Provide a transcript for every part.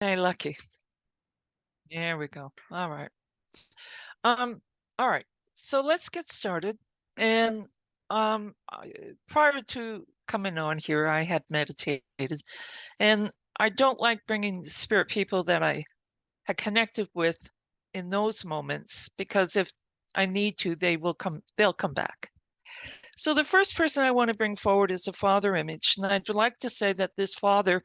Hey, lucky. There we go. All right. All right. So let's get started. And prior to coming on here, I had meditated, and I don't like bringing spirit people that I had connected with in those moments, because if I need to, they'll come back. So the first person I want to bring forward is a father image. And I'd like to say that this father,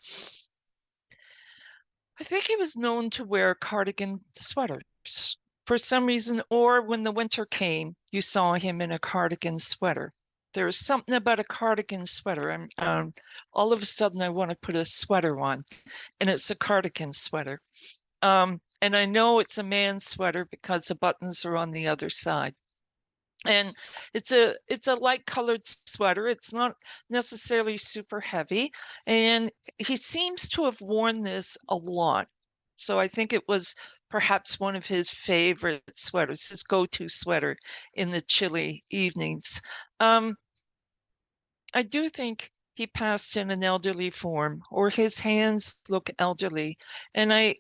I think he was known to wear cardigan sweaters for some reason, or when the winter came, you saw him in a cardigan sweater. There's something about a cardigan sweater. All of a sudden I want to put a sweater on, and it's a cardigan sweater. And I know it's a man's sweater because the buttons are on the other side. And it's a light colored sweater. It's not necessarily super heavy. And he seems to have worn this a lot. So I think it was perhaps one of his favorite sweaters, his go-to sweater in the chilly evenings. I do think he passed in an elderly form, or his hands look elderly. And I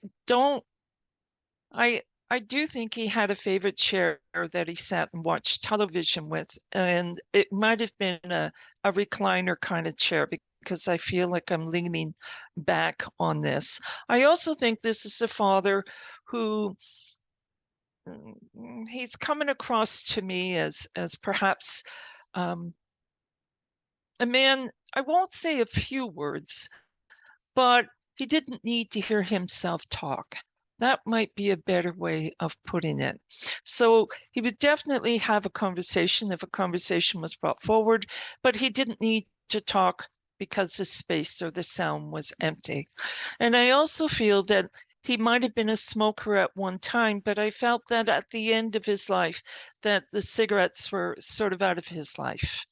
do think he had a favorite chair that he sat and watched television with, and it might have been a recliner kind of chair, because I feel like I'm leaning back on this. I also think this is a father who he's coming across to me as perhaps a man, I won't say a few words, but he didn't need to hear himself talk. That might be a better way of putting it. So he would definitely have a conversation if a conversation was brought forward, but he didn't need to talk because the space or the sound was empty. And I also feel that he might have been a smoker at one time, but I felt that at the end of his life, that the cigarettes were sort of out of his life.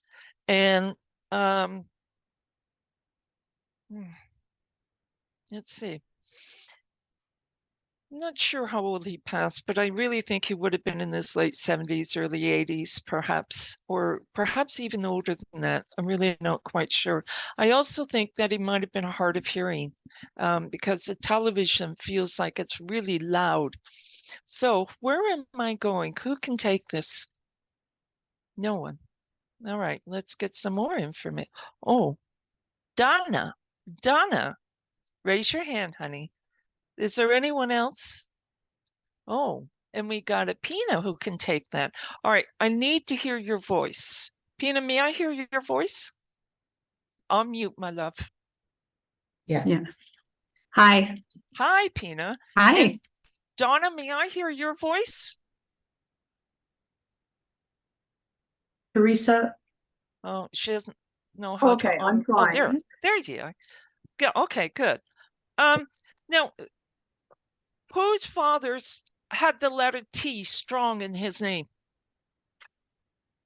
And let's see. I'm not sure how old he passed, but I really think he would have been in his late 70s, early 80s, perhaps, or perhaps even older than that. I'm really not quite sure. I also think that he might have been hard of hearing, because the television feels like it's really loud. So where am I going? Who can take this? No one. All right, let's get some more information. Oh, Donna. Donna, raise your hand, honey. Is there anyone else? Oh, and we got a Pina who can take that. All right, I need to hear your voice. Pina, may I hear your voice? I'll mute, my love. Yeah. Hi. Hi, Pina. Hi. And Donna, may I hear your voice? Teresa. Oh, she doesn't know how okay, to. I'm Oh, trying. there you are. Yeah, okay, good. Now, whose fathers had the letter T strong in his name?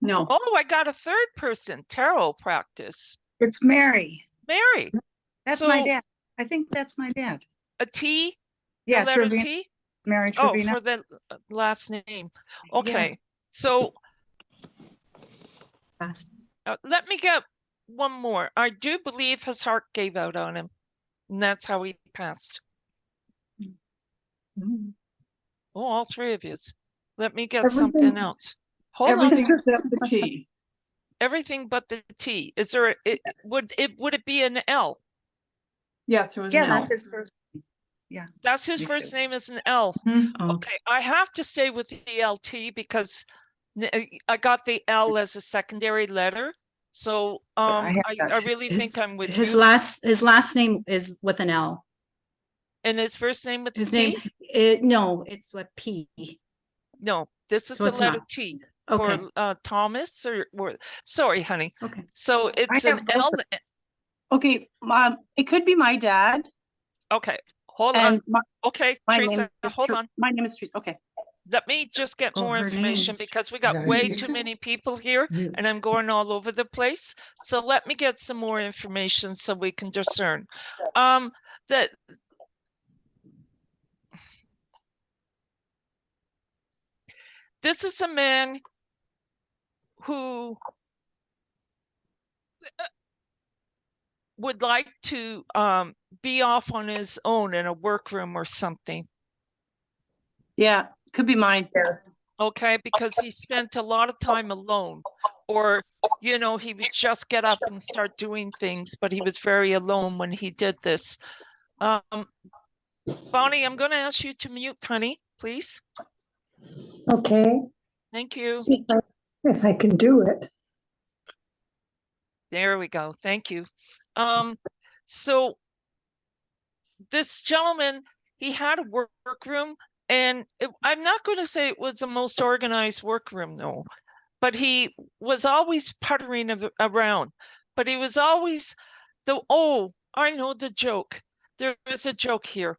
No. Oh, I got a third person. Tarot practice. It's Mary. Mary. That's So, my dad. I think that's my dad. A T? Yeah, the letter Trevina. T? Mary Oh, Trevina. for the last name. Okay, Yeah. so Fast. let me get one more. I do believe his heart gave out on him, and that's how he passed. Mm. Oh, all three of you. Let me get something else. Hold Everything on. except the T. Everything but the T. Is there? Would it be an L? Yes, it was Yeah, an that's L. his first name. Yeah. That's his Me first too. name is an L. Oh. Okay, I have to stay with the LT because I got the L as a secondary letter. So I have I that. really think I'm with his you. last name is with an L. And his first name with His the name, T? no, it's with P. No, this is So a it's letter not. T Okay. for Thomas or sorry, honey. Okay. So it's I an have both L. of Okay, it could be my dad. Okay, hold And on. Okay, my Teresa, name is hold on. My name is Teresa. Okay. Let me just get more her information name's because we got way too many people here and I'm going all over the place. So let me get some more information so we can discern. That this is a man who would like to be off on his own in a workroom or something. Yeah, could be mine. Okay, because he spent a lot of time alone, or he would just get up and start doing things, but he was very alone when he did this. Bonnie, I'm going to ask you to mute, honey, please. Okay, Thank you. see if I can do it. There we go. Thank you. So this gentleman, he had a workroom, and I'm not going to say it was the most organized workroom, though, but he was always puttering around. But he was always I know the joke. There is a joke here.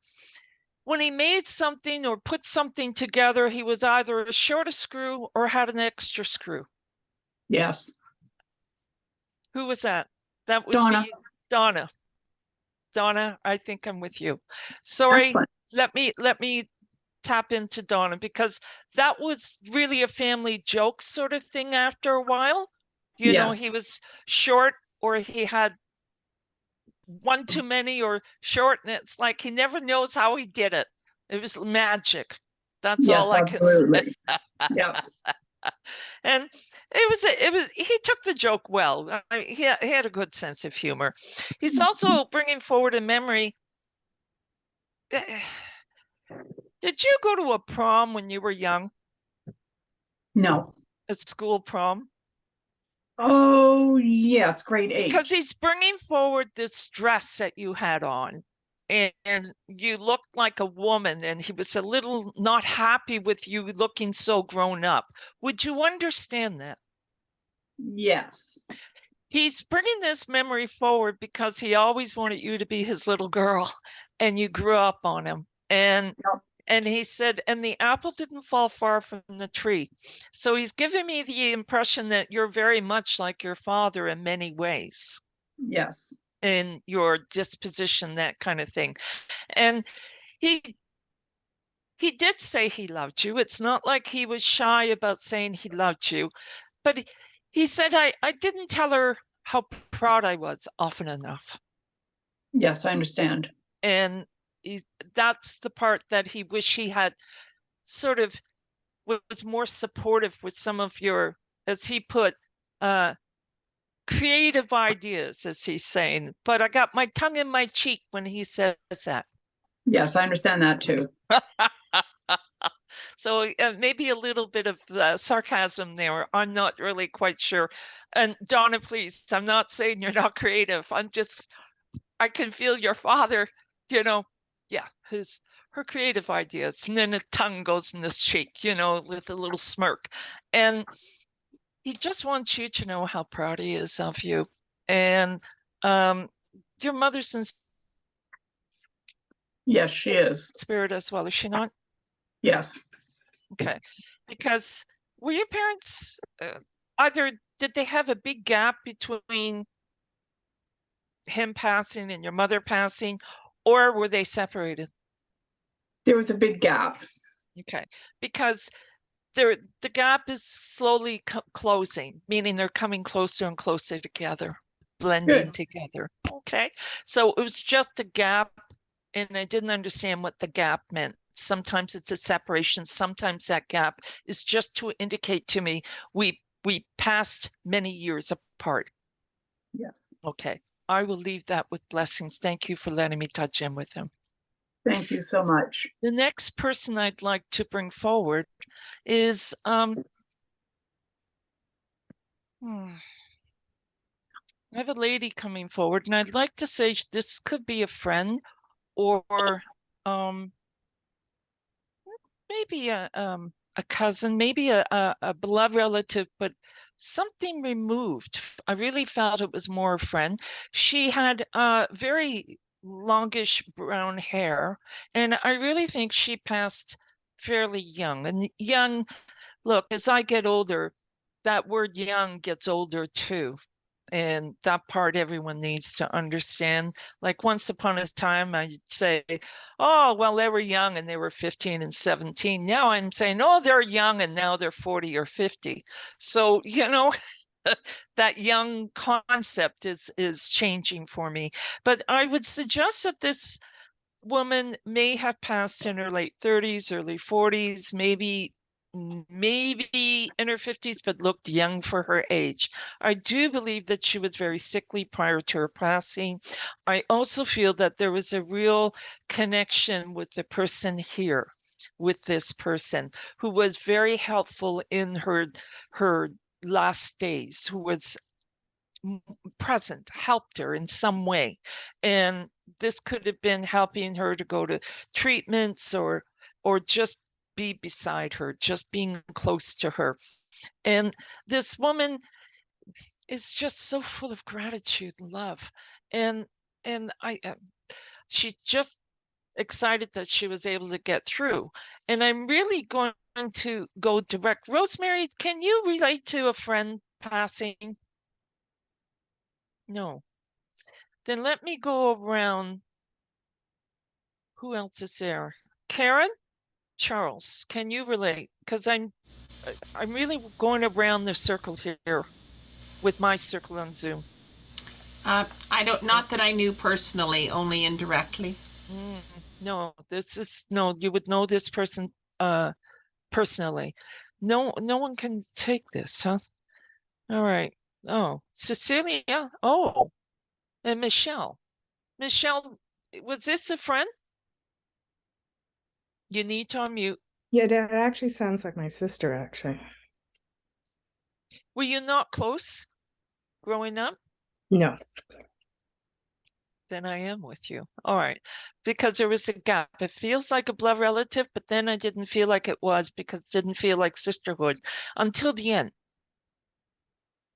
When he made something or put something together, he was either short a screw or had an extra screw. Yes. Who was that? That would Donna. be Donna. Donna, I think I'm with you. Sorry, Excellent. let me tap into Donna, because that was really a family joke sort of thing after a while. He Yes. was short, or he had one too many, or short, and it's like he never knows how he did it. It was magic. That's Yes, all I can say. absolutely. Yeah. And he took the joke well. He had a good sense of humor. He's also bringing forward a memory. Did you go to a prom when you were young? No. A school prom? Oh, yes, grade 8. Because he's bringing forward this dress that you had on, and you looked like a woman, and he was a little not happy with you looking so grown up. Would you understand that? Yes. He's bringing this memory forward because he always wanted you to be his little girl, and you grew up on him. And Yep. and he said, and the apple didn't fall far from the tree. So he's giving me the impression that you're very much like your father in many ways, Yes. in your disposition, that kind of thing. And he did say he loved you. It's not like he was shy about saying he loved you, but he said, I didn't tell her how proud I was often enough. Yes, I understand. And that's the part that he wished he had sort of was more supportive with some of your, as he put, creative ideas, as he's saying. But I got my tongue in my cheek when he says that. Yes, I understand that too. So maybe a little bit of sarcasm there. I'm not really quite sure. And Donna, please, I'm not saying you're not creative. I can feel your father, her creative ideas. And then the tongue goes in this cheek, with a little smirk. And he just wants you to know how proud he is of you. And your mother's in Yes, she is. spirit as well, is she not? Yes. Okay. Because were your parents either, did they have a big gap between him passing and your mother passing, or were they separated? There was a big gap. Okay. Because the gap is slowly closing, meaning they're coming closer and closer together, blending Good. together. Okay. So it was just a gap, and I didn't understand what the gap meant. Sometimes it's a separation. Sometimes that gap is just to indicate to me we passed many years apart. Yes. Okay. I will leave that with blessings. Thank you for letting me touch in with him. Thank you so much. The next person I'd like to bring forward is I have a lady coming forward, and I'd like to say this could be a friend, or maybe a cousin, maybe a blood relative, but something removed. I really felt it was more a friend. She had very longish brown hair, and I really think she passed fairly young. And young, look, as I get older, that word young gets older too. And that part everyone needs to understand. Like once upon a time, I'd say, oh, well, they were young and they were 15 and 17. Now I'm saying, oh, they're young and now they're 40 or 50. So, that young concept is changing for me. But I would suggest that this woman may have passed in her late 30s, early 40s, maybe in her 50s, but looked young for her age. I do believe that she was very sickly prior to her passing. I also feel that there was a real connection with the person here, with this person who was very helpful in her last days, who was present, helped her in some way. And this could have been helping her to go to treatments or just be beside her, just being close to her. And this woman is just so full of gratitude and love. And she's just excited that she was able to get through. And I'm really going to go direct. Rosemary, can you relate to a friend passing? No. Then let me go around. Who else is there? Karen? Charles, can you relate? Because I'm really going around the circle here with my circle on Zoom. Not that I knew personally, only indirectly. No, you would know this person personally. No one can take this, huh? All right. Oh, Cecilia. Oh, and Michelle. Michelle, was this a friend? You need to unmute. Yeah, that actually sounds like my sister, actually. Were you not close growing up? No. Then I am with you. All right. Because there was a gap. It feels like a blood relative, but then I didn't feel like it was because it didn't feel like sisterhood until the end.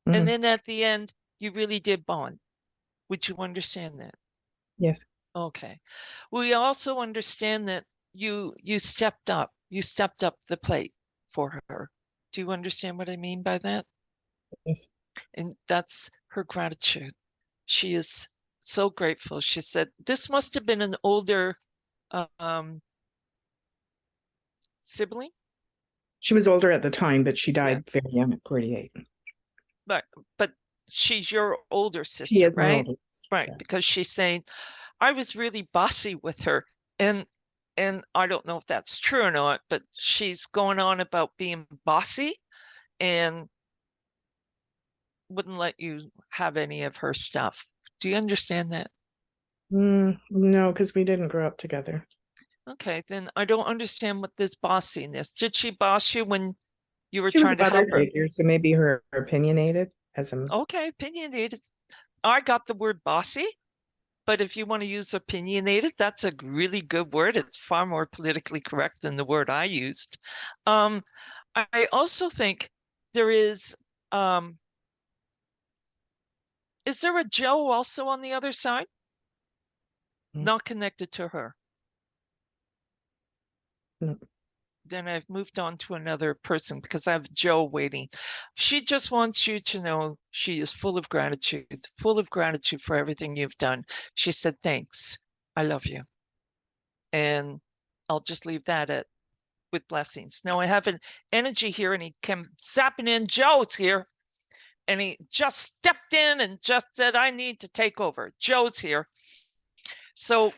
And then at the end, you really did bond. Would you understand that? Yes. Okay. We also understand that you stepped up. You stepped up the plate for her. Do you understand what I mean by that? Yes. And that's her gratitude. She is so grateful. She said, this must have been an older sibling. She was older at the time, but she died very young at 48. But she's your older sister, She is right? my older sister, Right, yeah. because she's saying, I was really bossy with her. And I don't know if that's true or not, but she's going on about being bossy and wouldn't let you have any of her stuff. Do you understand that? No, because we didn't grow up together. Okay, then I don't understand what this bossiness. Did she boss you when you were She was trying a to help mother her? figure, so maybe her opinionated as a. Okay, opinionated. I got the word bossy, but if you want to use opinionated, that's a really good word. It's far more politically correct than the word I used. I also think there is there a Joe also on the other side? Not connected to her. No. Then I've moved on to another person because I have Joe waiting. She just wants you to know she is full of gratitude for everything you've done. She said, thanks. I love you. And I'll just leave that with blessings. Now I have an energy here and he came zapping in. Joe's here. And he just stepped in and just said, I need to take over. Joe's here. So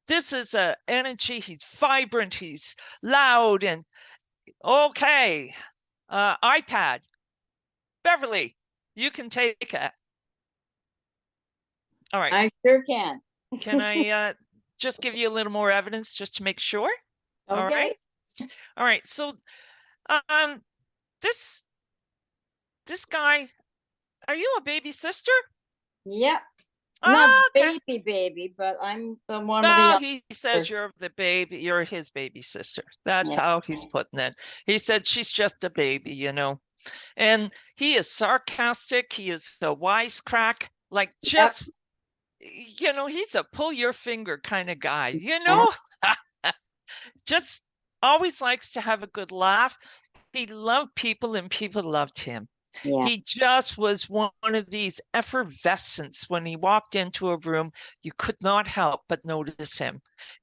this is a energy. He's vibrant. He's loud and okay. iPad. Beverly, you can take it. All right. I sure can. Can I just give you a little more evidence just to make sure? Okay. All right. All right. So this guy, are you a baby sister? Yep. Not okay. baby, but I'm the one of the. He says you're the baby, you're his baby sister. That's how he's putting it. He said she's just a baby, you know. And he is sarcastic. He is a wisecrack, like just, you know, he's a pull your finger kind of guy, you know, just always likes to have a good laugh. He loved people and people loved him. Yeah. He just was one of these effervescents. When he walked into a room, you could not help but notice him.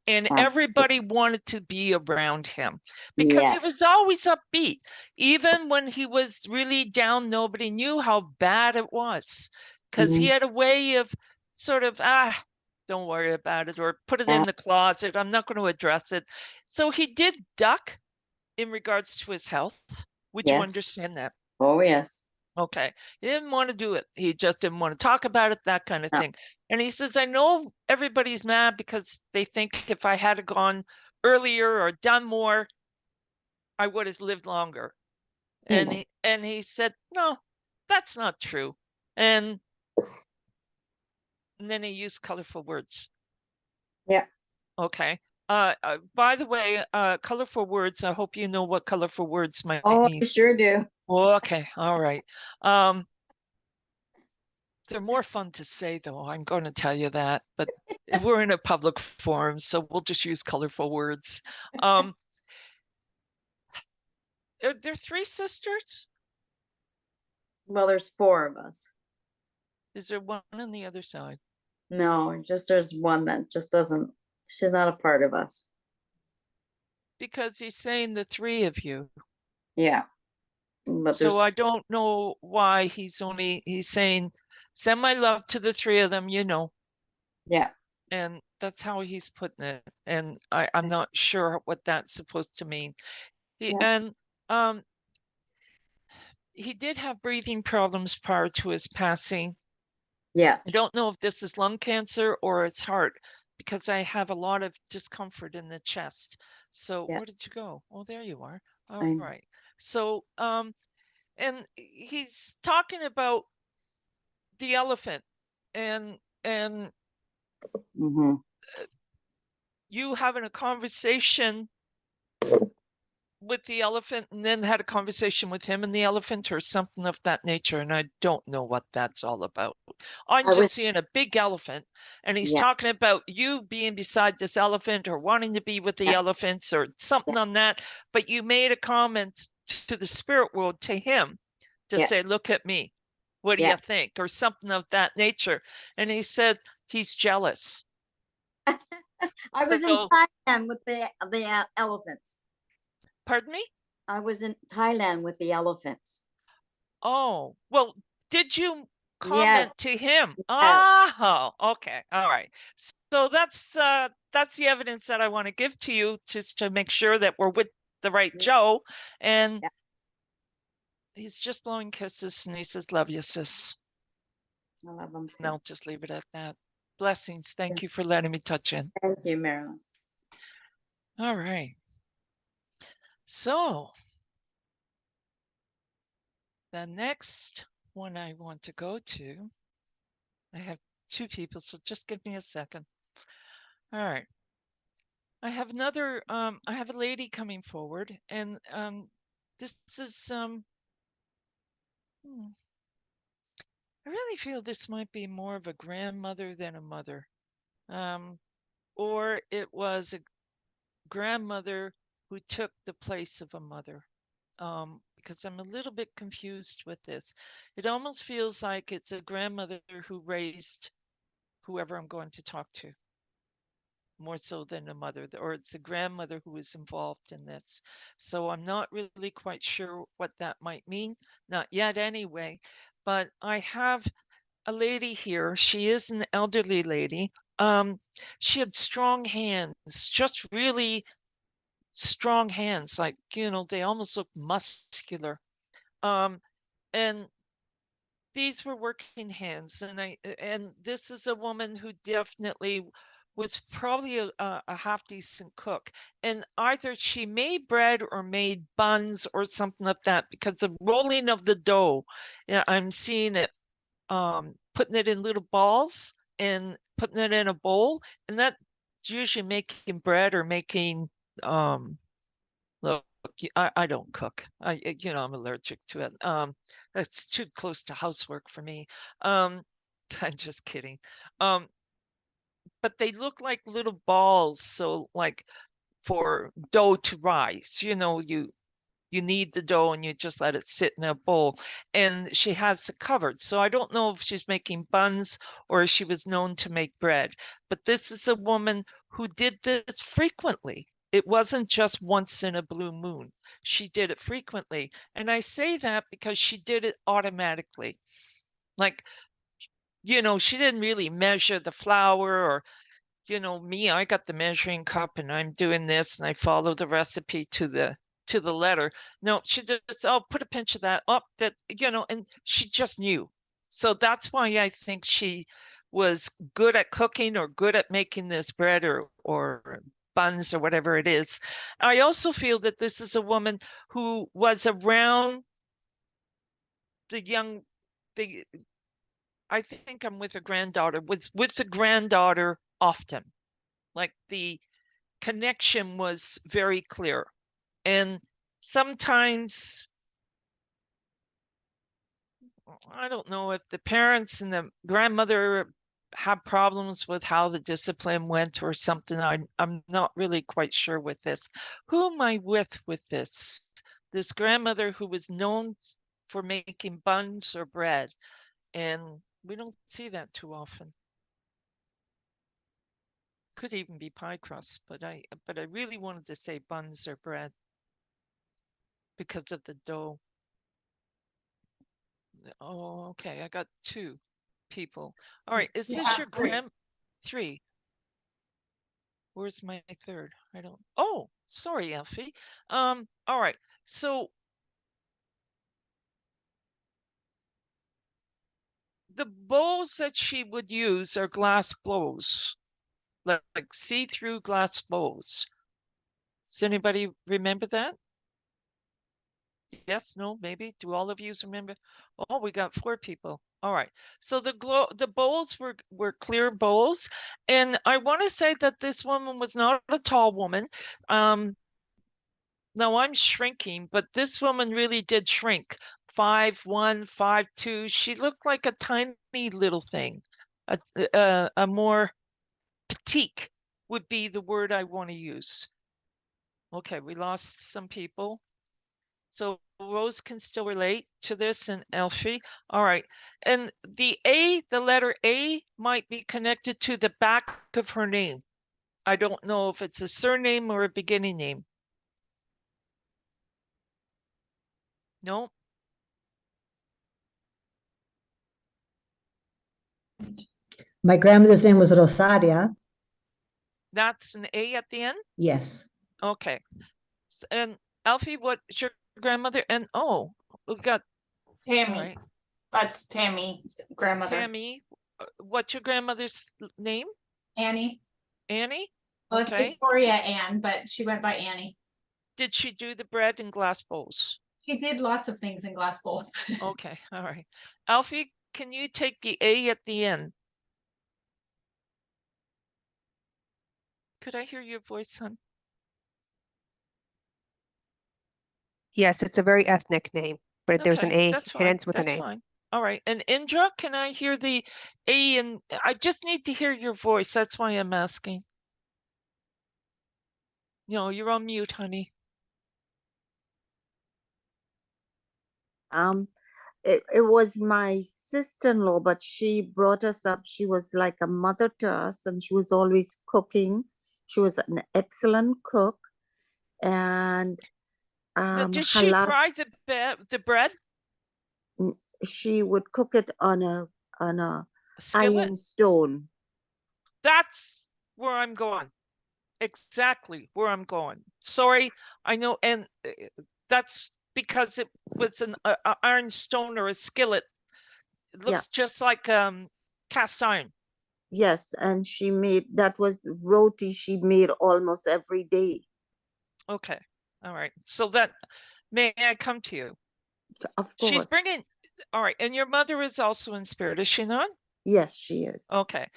And Absolutely. everybody wanted to be around him because he was Yes. always upbeat. Even when he was really down, nobody knew how bad it was because he Mhm. had a way of sort of, don't worry about it, or put it Yeah. in the closet. I'm not going to address it. So he did duck in regards to his health. Would you Yes. understand that? Oh, yes. Okay. He didn't want to do it. He just didn't want to talk about it, that kind of No. thing. And he says, I know everybody's mad because they think if I had gone earlier or done more, I would have lived longer. And he said, no, that's not true. And then he used colorful words. Yeah. Okay. By the way, colorful words, I hope you know what colorful words might Oh, mean. I sure do. Okay, all right. They're more fun to say, though, I'm going to tell you that, but we're in a public forum, so we'll just use colorful words. Are there 3 sisters? Well, there's 4 of us. Is there one on the other side? No, just there's one that just doesn't, she's not a part of us. Because he's saying the 3 of you. Yeah. But So there's, I don't know why he's saying, send my love to the 3 of them, you know. yeah. And that's how he's putting it. And I'm not sure what that's supposed to mean. Yeah. And he did have breathing problems prior to his passing. Yes. I don't know if this is lung cancer or it's heart, because I have a lot of discomfort in the chest. So Yeah. where did you go? Oh, there you are. All I- right. So, and he's talking about the elephant and Mhm. you having a conversation with the elephant and then had a conversation with him and the elephant or something of that nature. And I don't know what that's all about. I'm I just was- seeing a big elephant and he's Yeah. talking about you being beside this elephant or wanting to be with the Yeah. elephants or something on that. But you made a comment to the spirit world, to him, to say, Yes. look at me. What do Yeah. you think? Or something of that nature. And he said, he's jealous. I was in So- Thailand with the elephants. Pardon me? I was in Thailand with the elephants. Oh, well, did you comment Yes. to him? Yes. Oh, okay. All right. So that's the evidence that I want to give to you, just to make sure that we're with the right Yeah. Joe. And Yeah. he's just blowing kisses and he says, love you, sis. I love them And too. I'll just leave it at that. Blessings. Thank Yeah. you for letting me touch in. Thank you, Marilyn. All right. So the next one I want to go to, I have 2 people, so just give me a second. All right. I have another, I have a lady coming forward and this is, I really feel this might be more of a grandmother than a mother. Or it was a grandmother who took the place of a mother. Because I'm a little bit confused with this. It almost feels like it's a grandmother who raised whoever I'm going to talk to, more so than a mother, or it's a grandmother who is involved in this. So I'm not really quite sure what that might mean, not yet anyway. But I have a lady here. She is an elderly lady. She had strong hands, just really strong hands, like, you know, they almost look muscular. And these were working hands, and this is a woman who definitely was probably a half decent cook, and either she made bread or made buns or something like that, because the rolling of the dough, yeah, I'm seeing it, putting it in little balls and putting it in a bowl, and that's usually making bread or making look, I don't cook. You know, I'm allergic to it. That's too close to housework for me. I'm just kidding. But they look like little balls. So like for dough to rise, you know, you you knead the dough and you just let it sit in a bowl. And she has it covered. So I don't know if she's making buns or if she was known to make bread. But this is a woman who did this frequently. It wasn't just once in a blue moon. She did it frequently. And I say that because she did it automatically. Like, you know, she didn't really measure the flour or, you know, me, I got the measuring cup and I'm doing this and I follow the recipe to the letter. No, she just, oh, put a pinch of that up, that, you know, and she just knew. So that's why I think she was good at cooking or good at making this bread or buns or whatever it is. I also feel that this is a woman who was around I think I'm with a granddaughter, with the granddaughter often. Like the connection was very clear. And sometimes, I don't know if the parents and the grandmother have problems with how the discipline went or something. I'm not really quite sure with this. Who am I with this? This grandmother who was known for making buns or bread. And we don't see that too often. Could even be pie crust, but I really wanted to say buns or bread because of the dough. Oh, okay. I got 2 people. All right. Is this your three? Where's my third? I don't. Oh, sorry, Elfie. All right. So the bowls that she would use are glass bowls, like see-through glass bowls. Does anybody remember that? Yes, no, maybe. Do all of you remember? Oh, we got 4 people. All right. So the bowls were clear bowls. And I want to say that this woman was not a tall woman. Now I'm shrinking, but this woman really did shrink. 5'1", 5'2". She looked like a tiny little thing. A more petite would be the word I want to use. Okay, we lost some people. So Rose can still relate to this, and Elfie. All right. And the letter A might be connected to the back of her name. I don't know if it's a surname or a beginning name. No? My grandmother's name was Rosaria. That's an A at the end? Yes. Okay. And Alfie, what's your grandmother? And oh, we got Tammy. right. That's Tammy's grandmother. Tammy. What's your grandmother's name? Annie. Annie? Well, it's Okay. Victoria Ann, but she went by Annie. Did she do the bread in glass bowls? She did lots of things in glass bowls. Okay, all right. Alfie, can you take the A at the end? Could I hear your voice, son? Yes, it's a very ethnic name, but there's an Okay, A. that's It fine. ends with an That's A. fine. All right. And Indra, can I hear the A? And I just need to hear your voice. That's why I'm asking. No, you're on mute, honey. It was my sister-in-law, but she brought us up. She was like a mother to us, and she was always cooking. She was an excellent cook. And Now, did her she last- fry the bread? she would cook it on a Skillet? iron stone. That's where I'm going. Exactly where I'm going. Sorry, I know, and that's because it was an iron stone or a skillet. It looks just like cast iron. Yes, and she made, that was roti she made almost every day. Okay, all right. So that, may I come to you? Of course. She's bringing, all right, and your mother is also in spirit, is she not? Yes, she is. Okay.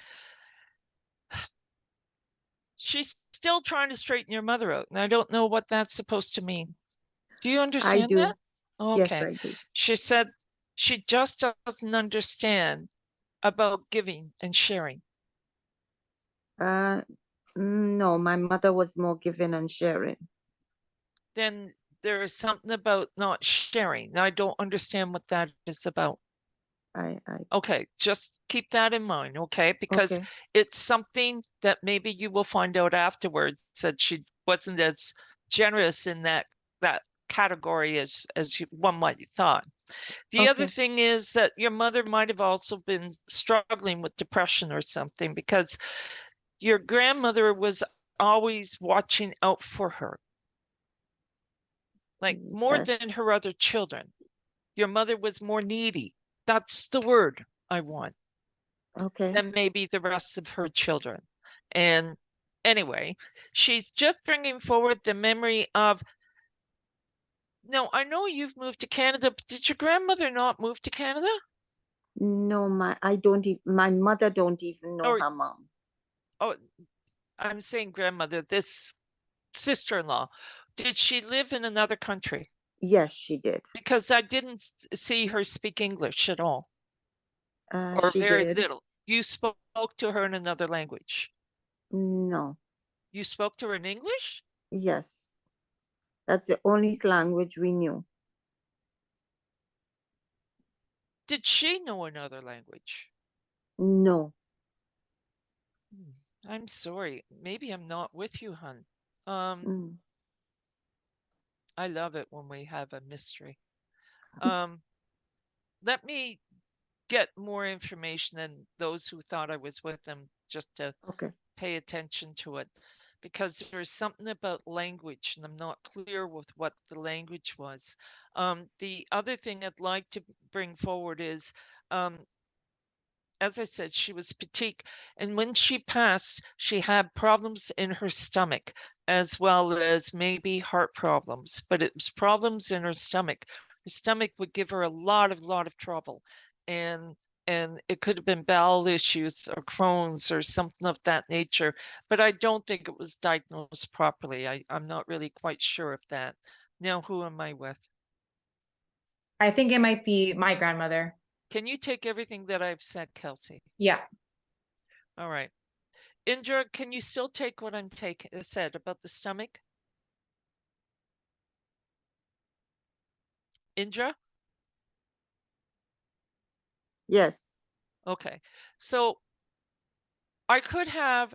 She's still trying to straighten your mother out, and I don't know what that's supposed to mean. Do you understand I do. that? Okay. Yes, I do. She said she just doesn't understand about giving and sharing. No, my mother was more giving and sharing. Then there is something about not sharing. Now, I don't understand what that is about. I Okay, just keep that in mind, okay? Because okay. it's something that maybe you will find out afterwards that she wasn't as generous in that category as one might have thought. The other Okay. thing is that your mother might have also been struggling with depression or something, because your grandmother was always watching out for her, like more than Yes. her other children. Your mother was more needy. That's the word I want. Okay. Than maybe the rest of her children. And anyway, she's just bringing forward the memory of. No, I know you've moved to Canada, but did your grandmother not move to Canada? No, my mother don't even know Or her mom. oh, I'm saying grandmother, this sister-in-law. Did she live in another country? Yes, she did. Because I didn't see her speak English at all, or She very did. little. You spoke to her in another language. No. You spoke to her in English? Yes. That's the only language we knew. Did she know another language? No. I'm sorry. Maybe I'm not with you, hun. Mm. I love it when we have a mystery. Let me get more information than those who thought I was with them, just to Okay. pay attention to it, because there's something about language and I'm not clear with what the language was. The other thing I'd like to bring forward is, as I said, she was petite, and when she passed, she had problems in her stomach as well as maybe heart problems, but it was problems in her stomach. Her stomach would give her a lot of trouble, and it could have been bowel issues or Crohn's or something of that nature, but I don't think it was diagnosed properly. I'm not really quite sure of that. Now, who am I with? I think it might be my grandmother. Can you take everything that I've said, Kelsey? Yeah. All right. Indra, can you still take what I'm said about the stomach? Indra? Yes. Okay. So I could have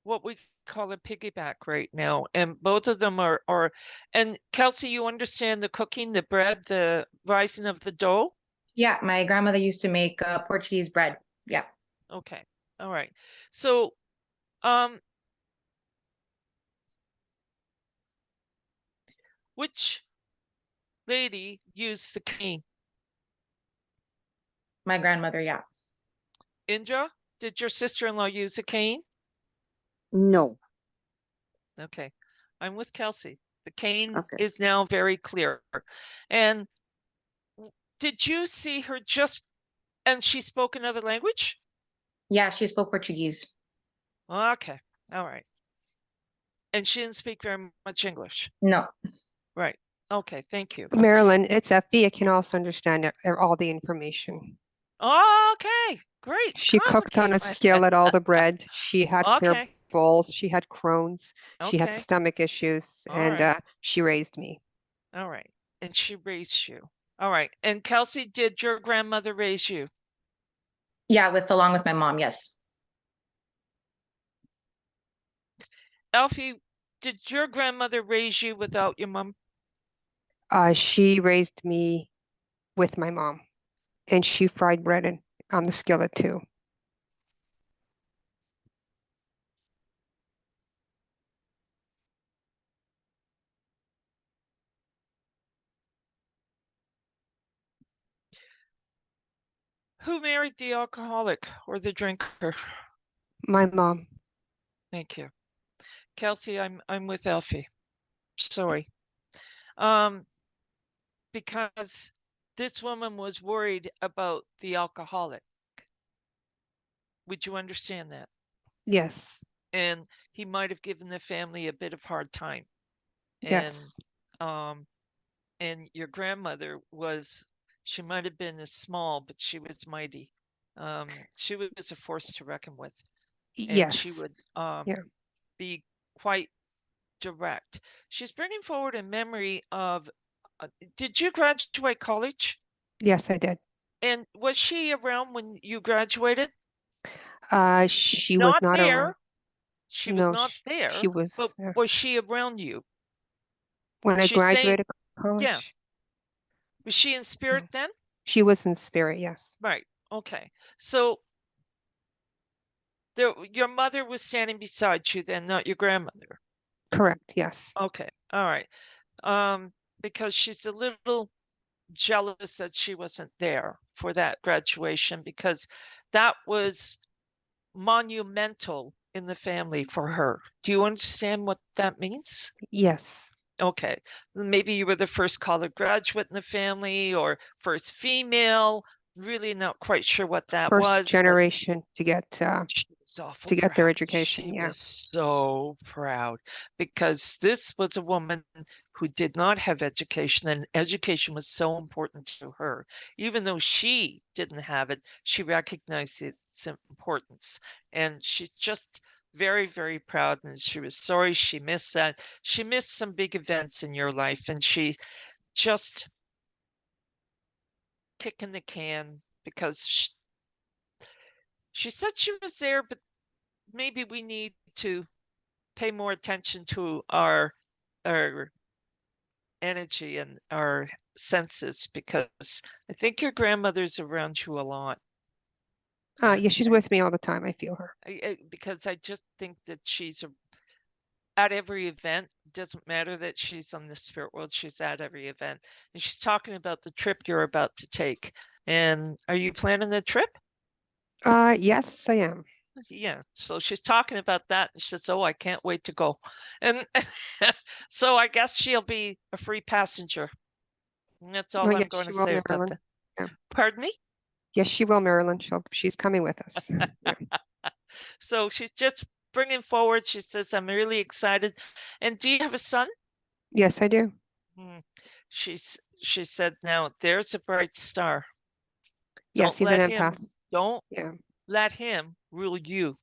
what we call a piggyback right now, and both of them are and Kelsey, you understand the cooking, the bread, the rising of the dough? Yeah, my grandmother used to make Portuguese bread. Yeah. Okay. All right. So which lady used the cane? My grandmother, yeah. Indra, did your sister-in-law use a cane? No. Okay. I'm with Kelsey. The cane Okay. is now very clear. And did you see her and she spoke another language? Yeah, she spoke Portuguese. Okay. All right. And she didn't speak very much English. No. Right. Okay. Thank you. Marilyn, it's Effie. I can also understand all the information. Okay. Great. She cooked on a Complicate my- skillet all the bread. She had clear Okay. bowls. She had Crohn's. She had Okay. stomach issues, All and right. she raised me. All right. And she raised you. All right. And Kelsey, did your grandmother raise you? Yeah, along with my mom, yes. Alfie, did your grandmother raise you without your mom? She raised me with my mom, and she fried bread on the skillet too. Who married the alcoholic or the drinker? My mom. Thank you. Kelsey, I'm with Alfie. Sorry. Because this woman was worried about the alcoholic. Would you understand that? Yes. And he might have given the family a bit of hard time. Yes. And your grandmother she might have been as small, but she was mighty. She was a force to reckon with. And Yes. she would Yeah. be quite direct. She's bringing forward a memory of, did you graduate college? Yes, I did. And was she around when you graduated? She was not there. around. She was No, not there, she was but was she around you? when I she's saying- graduated college. Was she in spirit then? She was in spirit, yes. Right. Okay. So your mother was standing beside you then, not your grandmother. Correct, yes. Okay. All right. Because she's a little jealous that she wasn't there for that graduation, because that was monumental in the family for her. Do you understand what that means? Yes. Okay. Maybe you were the first college graduate in the family or first female. Really not quite sure what that was. First generation to get She was awful to get their proud. education. She Yeah. was so proud because this was a woman who did not have education, and education was so important to her. Even though she didn't have it, she recognized its importance. And she's just very, very proud. And she was sorry she missed that. She missed some big events in your life, and she just kicking the can because she said she was there, but maybe we need to pay more attention to our energy and our senses, because I think your grandmother's around you a lot. Yeah, she's with me all the time. I feel her. Because I just think that she's at every event. Doesn't matter that she's on the spirit world, she's at every event. And she's talking about the trip you're about to take. And are you planning the trip? Yes, I am. Yeah, so she's talking about that, and she says, "Oh, I can't wait to go." And so I guess she'll be a free passenger. And that's all I'm yes, going she to will, say about Marilyn. that. Yeah. Pardon me? Yes, she will, Marilyn. She's coming with us. Yeah. So she's just bringing forward. She says, "I'm really excited." And do you have a son? Yes, I do. She said, "Now there's a bright star." Yes, he's an empath. Don't Yeah. let him rule you.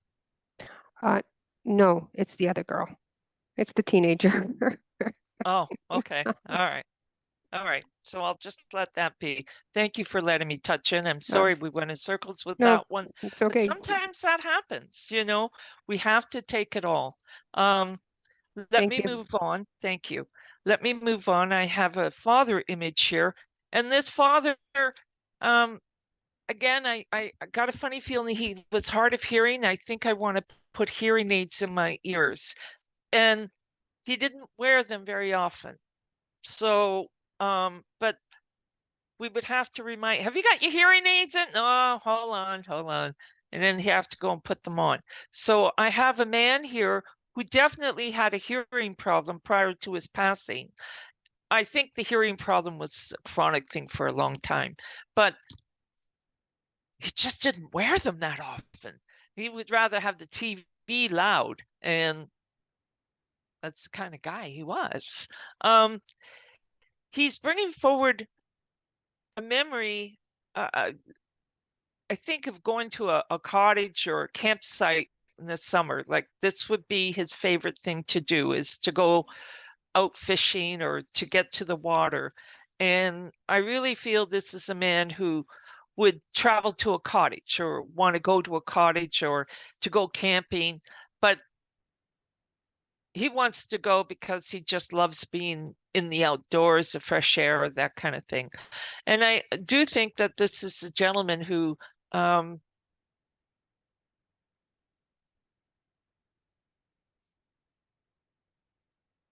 No, it's the other girl. It's the teenager. Oh, okay. All right. All right. So I'll just let that be. Thank you for letting me touch in. I'm sorry we went in circles with No, that one. it's But okay. sometimes that happens, we have to take it all. Let Thank me you. move on. Thank you. Let me move on. I have a father image here. And this father, again, I got a funny feeling he was hard of hearing. I think I want to put hearing aids in my ears. And he didn't wear them very often. So, but we would have to remind, have you got your hearing aids in? No, hold on. And then you have to go and put them on. So I have a man here who definitely had a hearing problem prior to his passing. I think the hearing problem was a chronic thing for a long time, but he just didn't wear them that often. He would rather have the TV loud, and that's the kind of guy he was. He's bringing forward a memory, I think, of going to a cottage or a campsite in the summer. Like, this would be his favorite thing to do, is to go out fishing or to get to the water. And I really feel this is a man who would travel to a cottage or want to go to a cottage or to go camping, but he wants to go because he just loves being in the outdoors, the fresh air, that kind of thing. And I do think that this is a gentleman who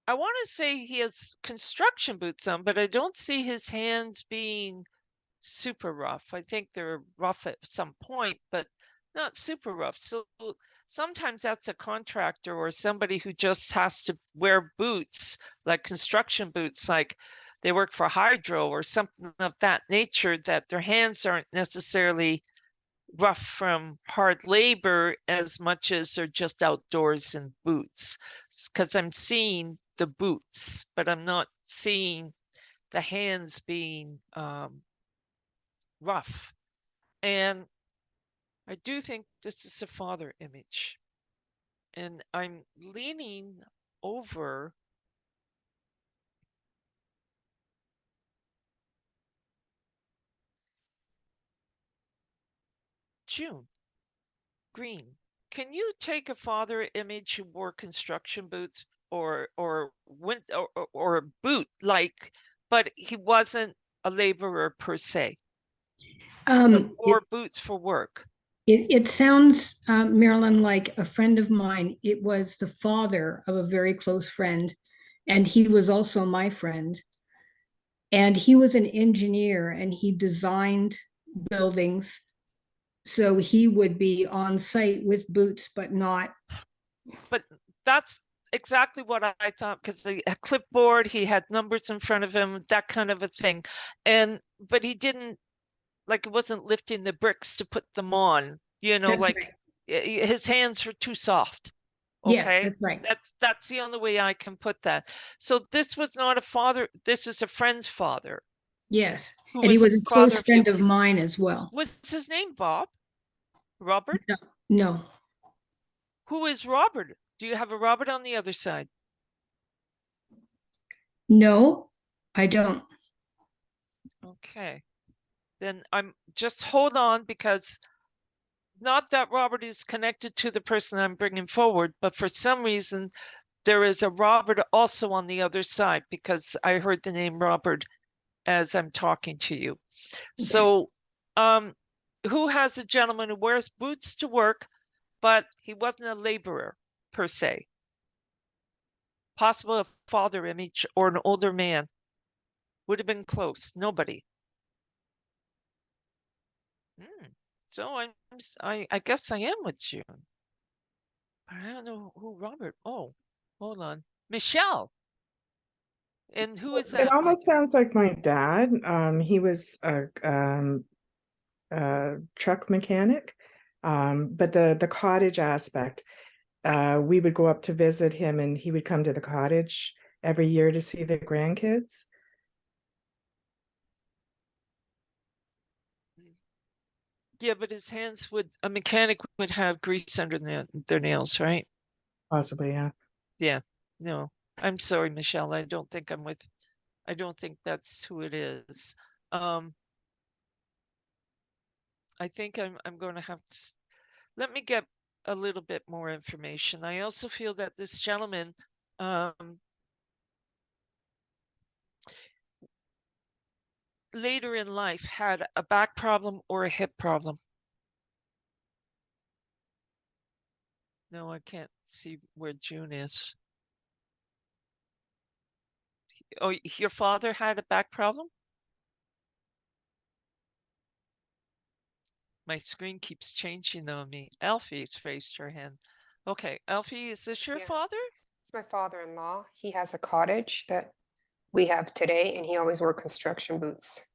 I want to say he has construction boots on, but I don't see his hands being super rough. I think they're rough at some point, but not super rough. So sometimes that's a contractor or somebody who just has to wear boots, like construction boots, like they work for Hydro or something of that nature, that their hands aren't necessarily rough from hard labor as much as they're just outdoors in boots. Because I'm seeing the boots, but I'm not seeing the hands being rough. And I do think this is a father image. And I'm leaning over June Green, can you take a father image who wore construction boots or went or a boot like, but he wasn't a laborer per se, but wore boots for work? It sounds, Marilyn, like a friend of mine. It was the father of a very close friend, and he was also my friend. And he was an engineer and he designed buildings. So he would be on site with boots, but not. But that's exactly what I thought, because the clipboard, he had numbers in front of him, that kind of a thing. But he didn't, like, it wasn't lifting the bricks to put them on, you know, That's like right. his hands were too soft. Yes, Okay, that's right. that's the only way I can put that. So this was not a father, this is a friend's father. Yes. Who And he was a father close of you. friend of mine as well. Was his name Bob? Robert? No. Who is Robert? Do you have a Robert on the other side? No, I don't. Okay, then I'm just hold on, because not that Robert is connected to the person I'm bringing forward, but for some reason there is a Robert also on the other side, because I heard the name Robert as I'm talking to you. So, who has a gentleman who wears boots to work, but he wasn't a laborer per se? Possible a father image or an older man. Would have been close. Nobody. So I guess I am with June. But I don't know who Robert. Oh, hold on. Michelle. And who is It that? almost sounds like my dad. He was a truck mechanic. But the cottage aspect, we would go up to visit him and he would come to the cottage every year to see the grandkids. Yeah, but his hands a mechanic would have grease under their nails, right? Possibly, yeah. Yeah, no, I'm sorry, Michelle. I don't think that's who it is. I think I'm going to have to, let me get a little bit more information. I also feel that this gentleman, later in life had a back problem or a hip problem. No, I can't see where June is. Oh, your father had a back problem? My screen keeps changing on me. Alfie's raised her hand. Okay, Alfie, is this your father? It's my father-in-law. He has a cottage that we have today, and he always wore construction boots.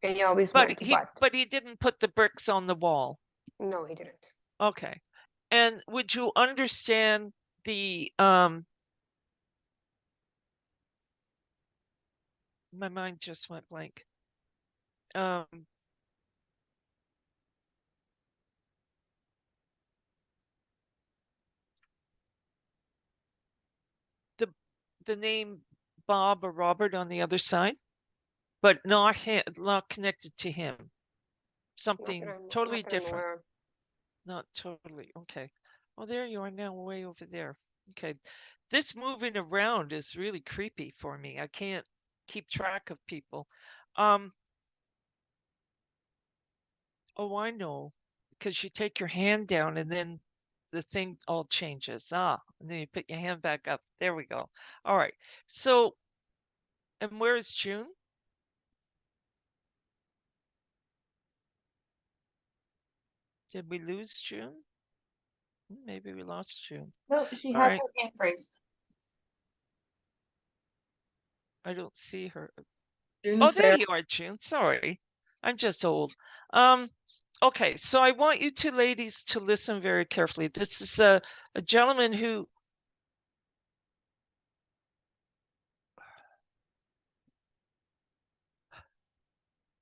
And he always But went but he didn't put the bricks on the wall. No, he didn't. Okay. And would you understand the my mind just went blank. The name Bob or Robert on the other side, but not connected to him. Something totally different. Not totally. Okay. Oh, there you are now, way over there. Okay. This moving around is really creepy for me. I can't keep track of people. Oh, I know. Because you take your hand down and then the thing all changes. And then you put your hand back up. There we go. All right. So, and where is June? Did we lose June? Maybe we lost June. No, she All has right. her hand raised. I don't see her. June's Oh, there there. you are, June. Sorry. I'm just old. Okay, so I want you two ladies to listen very carefully. This is a gentleman who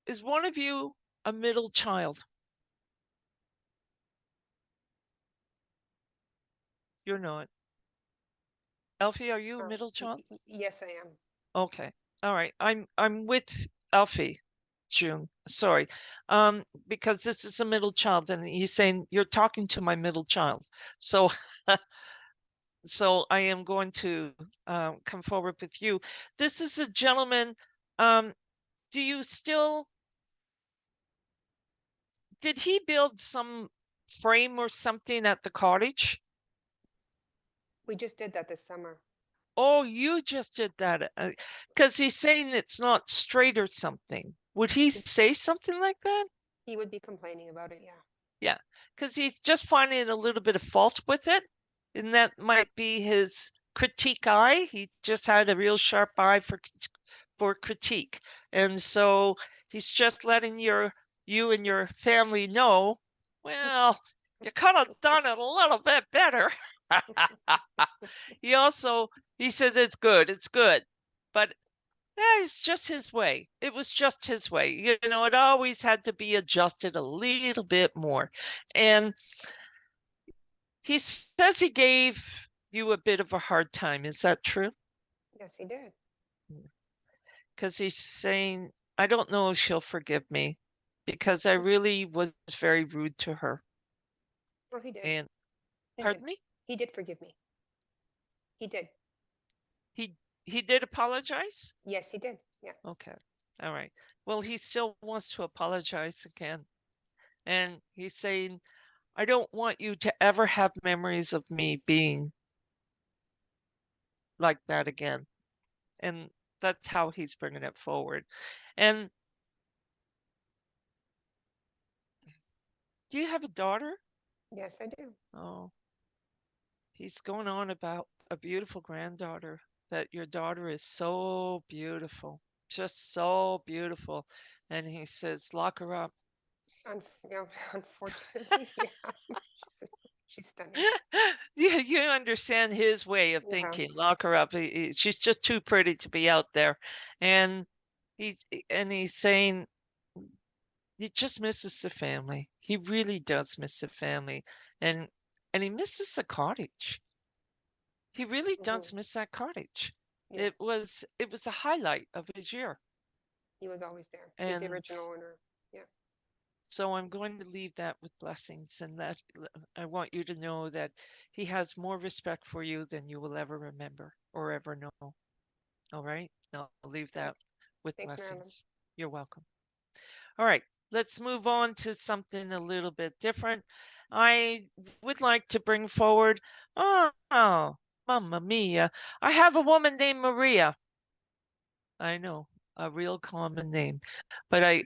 is one of you a middle child? You're not. Alfie, are you a middle child? Yes, I am. Okay. All right. I'm with Alfie. June, sorry. Because this is a middle child and he's saying you're talking to my middle child. So so I am going to come forward with you. This is a gentleman. Do you still, did he build some frame or something at the cottage? We just did that this summer. Oh, you just did that. Because he's saying it's not straight or something. Would he say something like that? He would be complaining about it, yeah. Yeah, because he's just finding a little bit of fault with it. And that might be his critique eye. He just had a real sharp eye for critique. And so he's just letting you and your family know, well, you could have done it a little bit better. He says it's good. But yeah, it's just his way. It was just his way. You know, it always had to be adjusted a little bit more. And he says he gave you a bit of a hard time. Is that true? Yes, he did. Because he's saying, I don't know if she'll forgive me because I really was very rude to her. Well, he did. And He pardon did. me? He did forgive me. He did. He did apologize? Yes, he did. Yeah. Okay. All right. Well, he still wants to apologize again. And he's saying, I don't want you to ever have memories of me being like that again. And that's how he's bringing it forward. And do you have a daughter? Yes, I do. Oh, he's going on about a beautiful granddaughter, that your daughter is so beautiful, just so beautiful. And he says, lock her up. Yeah, unfortunately, yeah. She's stunning. You understand his way of Yeah. thinking. Lock her up. She's just too pretty to be out there. And he's saying he just misses the family. He really does miss the family. And he misses the cottage. He really does miss that cottage. Yeah. It was a highlight of his year. He was always there. He's the And original owner. Yeah. so I'm going to leave that with blessings, and that I want you to know that he has more respect for you than you will ever remember or ever know. All right. I'll leave that with Thanks, blessings. Marilyn. You're welcome. All right. Let's move on to something a little bit different. I would like to bring forward, oh, Mamma Mia. I have a woman named Maria. I know, a real common name, but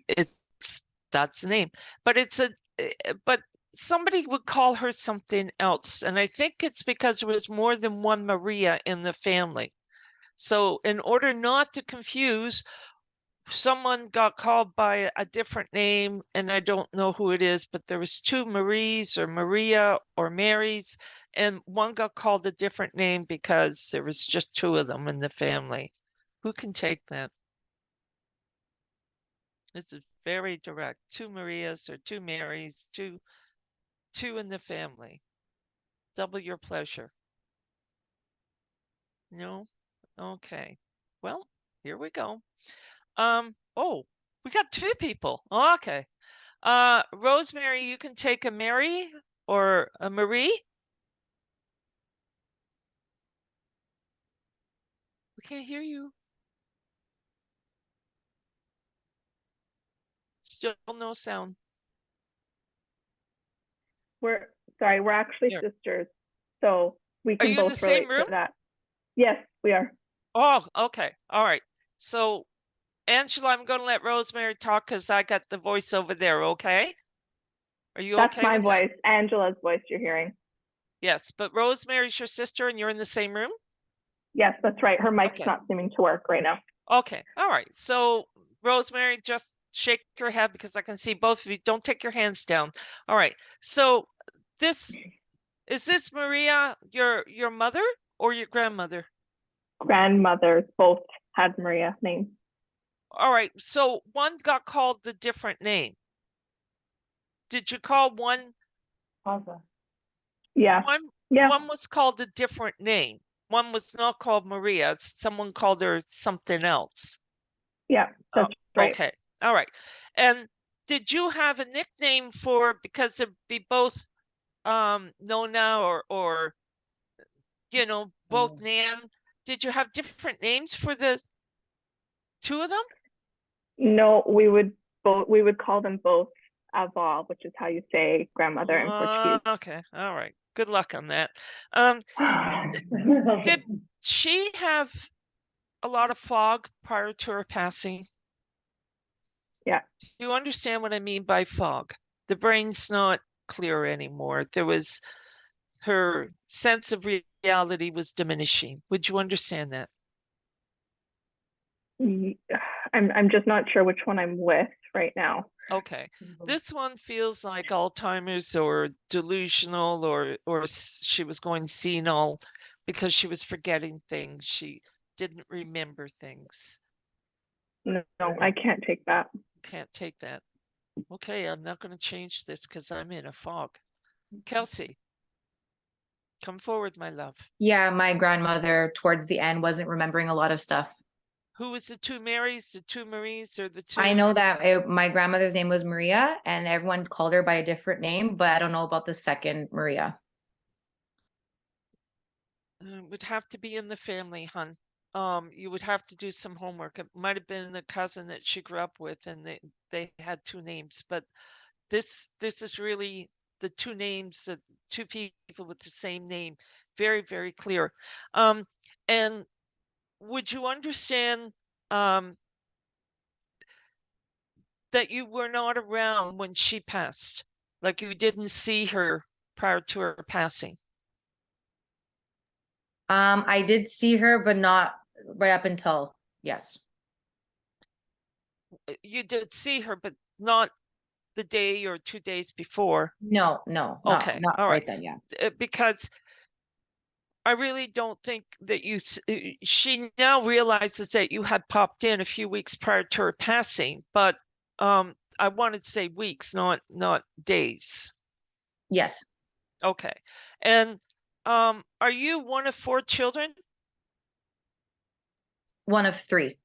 that's the name. But but somebody would call her something else, and I think it's because there was more than one Maria in the family. So in order not to confuse, someone got called by a different name, and I don't know who it is, but there was two Maries or Maria or Marys, and one got called a different name because there was just two of them in the family. Who can take that? This is very direct. Two Marias or two Marys, two in the family. Double your pleasure. No? Okay. Well, here we go. Oh, we got two people. Okay. Rosemary, you can take a Mary or a Marie. We can't hear you. Still no sound. We're actually Here. sisters, so we Are can you in the both same relate to room? that. Yes, we are. Oh, okay. All right. So, Angela, I'm going to let Rosemary talk because I got the voice over there. Okay. Are you That's okay my with that? voice, Angela's voice you're hearing. Yes, but Rosemary's your sister and you're in the same room? Yes, that's right. Her mic's Okay. not seeming to work right now. Okay. All right. So, Rosemary, just shake your head because I can see both of you. Don't take your hands down. All right. So, is this Maria, your mother or your grandmother? Grandmothers both had Maria names. All right. So, one got called the different name. Did you call one? Yeah. One was called a different name. One was not called Maria. Someone called her something else. Yeah, that's right. Okay. All right. And did you have a nickname for, because it'd be both Nona or you know, both Nan, did you have different names for the two of them? No, we would call them both avó, which is how you say grandmother in Portuguese. Okay, all right. Good luck on that. Did she have a lot of fog prior to her passing? Yeah. Do you understand what I mean by fog? The brain's not clear anymore. There was, her sense of reality was diminishing. Would you understand that? I'm just not sure which one I'm with right now. Okay. This one feels like Alzheimer's or delusional, or she was going senile because she was forgetting things. She didn't remember things. No, I can't take that. Can't take that. Okay, I'm not going to change this because I'm in a fog. Kelsey, come forward, my love. Yeah, my grandmother towards the end wasn't remembering a lot of stuff. Who was the two Marys, the two Maries, or the two? I know that my grandmother's name was Maria and everyone called her by a different name, but I don't know about the second Maria. Would have to be in the family, hun. You would have to do some homework. It might have been the cousin that she grew up with, and they had two names. But this is really the two names, of two people with the same name. Very, very clear. And would you understand that you were not around when she passed? Like you didn't see her prior to her passing? I did see her, but not right up until, yes. You did see her, but not the day or 2 days before. No, not all right. then, yeah. Because I really don't think that she now realizes that you had popped in a few weeks prior to her passing, but I wanted to say weeks, not days. Yes. Okay. And are you one of 4 children? One of 3.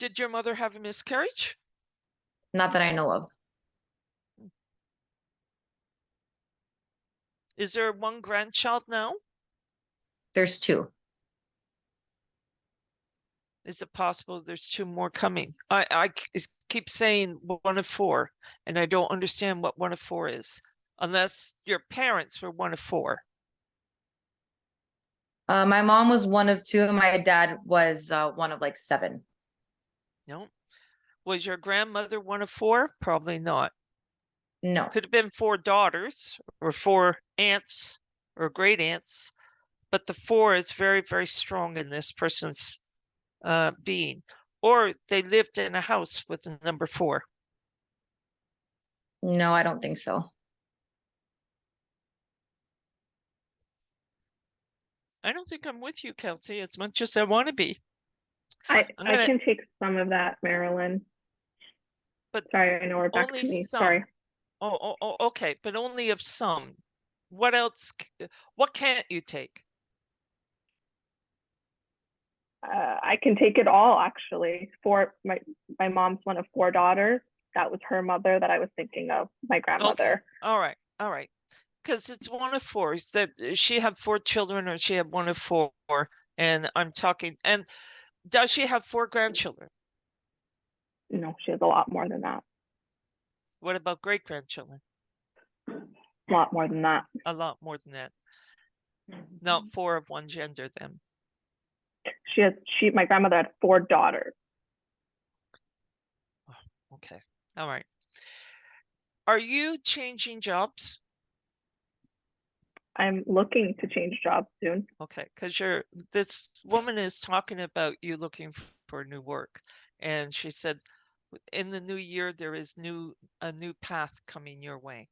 Did your mother have a miscarriage? Not that I know of. Is there one grandchild now? There's 2. Is it possible there's 2 more coming? I keep saying 1 of 4, and I don't understand what 1 of 4 is, unless your parents were 1 of 4. My mom was 1 of 2, and my dad was 1 of like 7. No. Was your grandmother 1 of 4? Probably not. No. Could have been 4 daughters or 4 aunts or great aunts, but the 4 is very, very strong in this person's being. Or they lived in a house with the number 4. No, I don't think so. I don't think I'm with you, Kelsey, as much as I want to be. I can take some of that, Marilyn. But sorry, I know we're back only to me. some. Sorry. Oh, okay, but only of some. What else? What can't you take? I can take it all, actually. My mom's 1 of 4 daughters. That was her mother that I was thinking of, my grandmother. Okay. All right. Because it's 1 of 4. That she had 4 children, or she had 1 of 4, and I'm talking. And does she have 4 grandchildren? No, she has a lot more than that. What about great grandchildren? A lot more than that. A lot more than that. Not 4 of one gender, then. My grandmother had 4 daughters. Okay. All right. Are you changing jobs? I'm looking to change jobs soon. Okay, because this woman is talking about you looking for new work, and she said, in the new year there is a new path coming your way,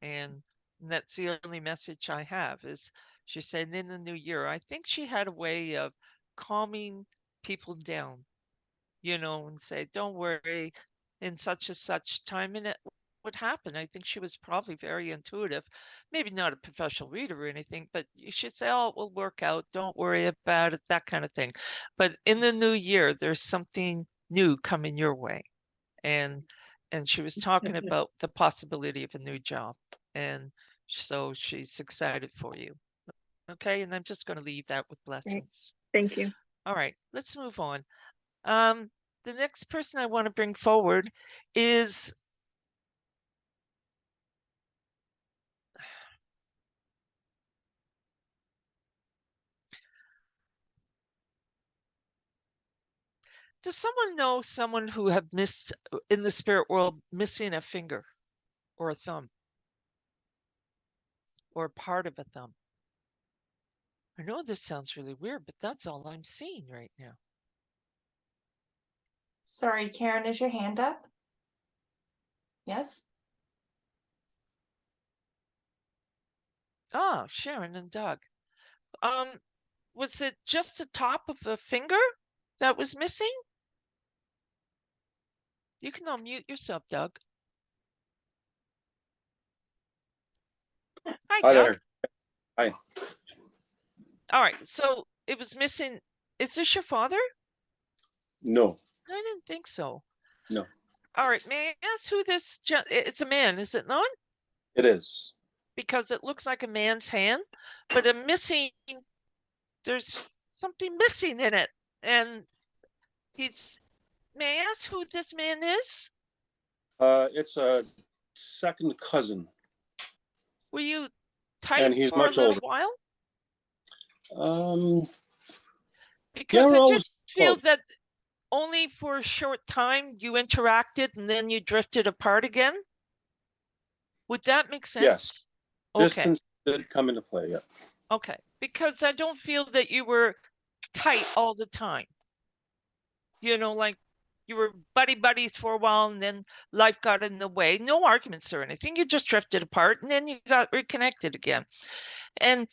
and that's the only message I have. Is she said in the new year? I think she had a way of calming people down, and say, don't worry, in such and such time in it would happen. I think she was probably very intuitive, maybe not a professional reader or anything, but you should say, oh, it will work out. Don't worry about it, that kind of thing. But in the new year, there's something new coming your way. And she was talking about the possibility of a new job. And so she's excited for you. Okay. And I'm just going to leave that with blessings. Thank you. All right, let's move on. The next person I want to bring forward is does someone know someone who have missed in the spirit world, missing a finger or a thumb or part of a thumb? I know this sounds really weird, but that's all I'm seeing right now. Sorry, Karen, is your hand up? Yes? Oh, Sharon and Doug. Was it just the top of the finger that was missing? You can unmute yourself, Doug. Hi, Hi Doug. there. Hi. All right, so it was missing. Is this your father? No, I didn't think so. no, All right, may I ask who this? It's a man, is it not? it is. Because it looks like a man's hand, but a missing. There's something missing in it, and he's. May I ask who this man is? It's a second cousin, Were you tight and he's for a much little older. while? Yeah, Because we're I always just feel close. that only for a short time you interacted and then you drifted apart again. Would that make sense? Yes. Okay. Distance did come into play. Yeah. Okay. Because I don't feel that you were tight all the time. You know, like you were buddies for a while and then life got in the way. No arguments or anything. You just drifted apart and then you got reconnected again. And